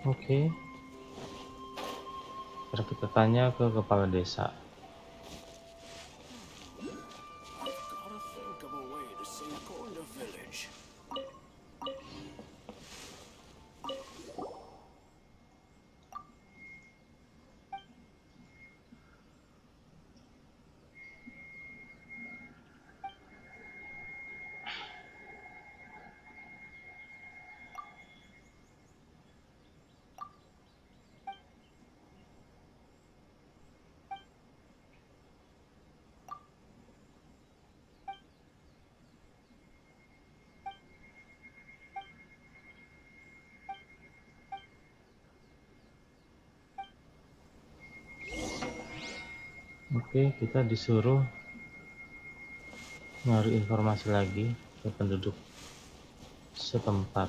Oke. Terus kita tanya ke kepala desa. Oke, kita disuruh nyari informasi lagi ke penduduk setempat.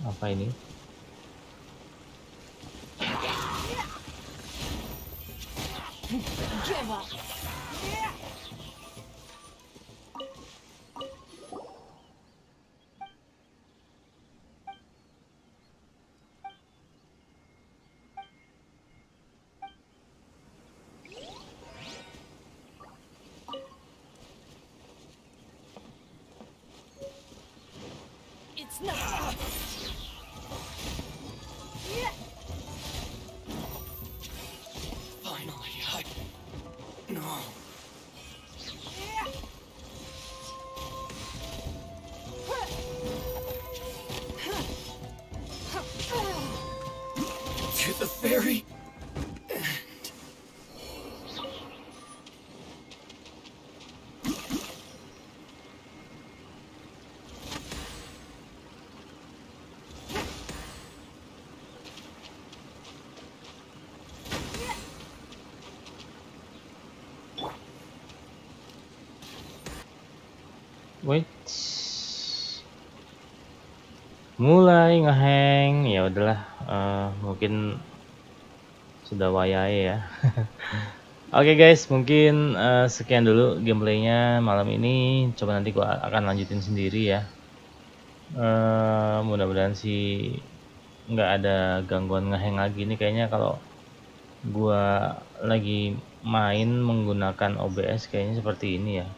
Apa ini? Give up. It's not. Finally, No. To the very Wait, mulai ngehang. Ya udahlah, mungkin sudah wayai ya. Oke guys, mungkin sekian dulu gameplaynya malam ini. Coba nanti gua akan lanjutin sendiri ya. Mudah-mudahan sih nggak ada gangguan ngehang lagi nih. Kayaknya kalau gua lagi main menggunakan OBS kayaknya seperti ini ya.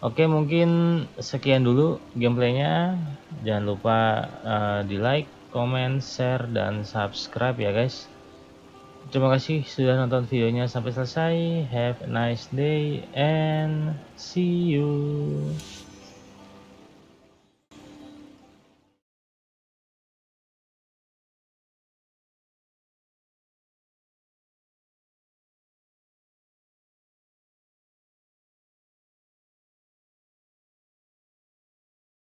Oke, mungkin sekian dulu gameplaynya. Jangan lupa di like, comment, share, dan subscribe ya guys. Terima kasih sudah nonton videonya sampai selesai. Have a nice day and see you.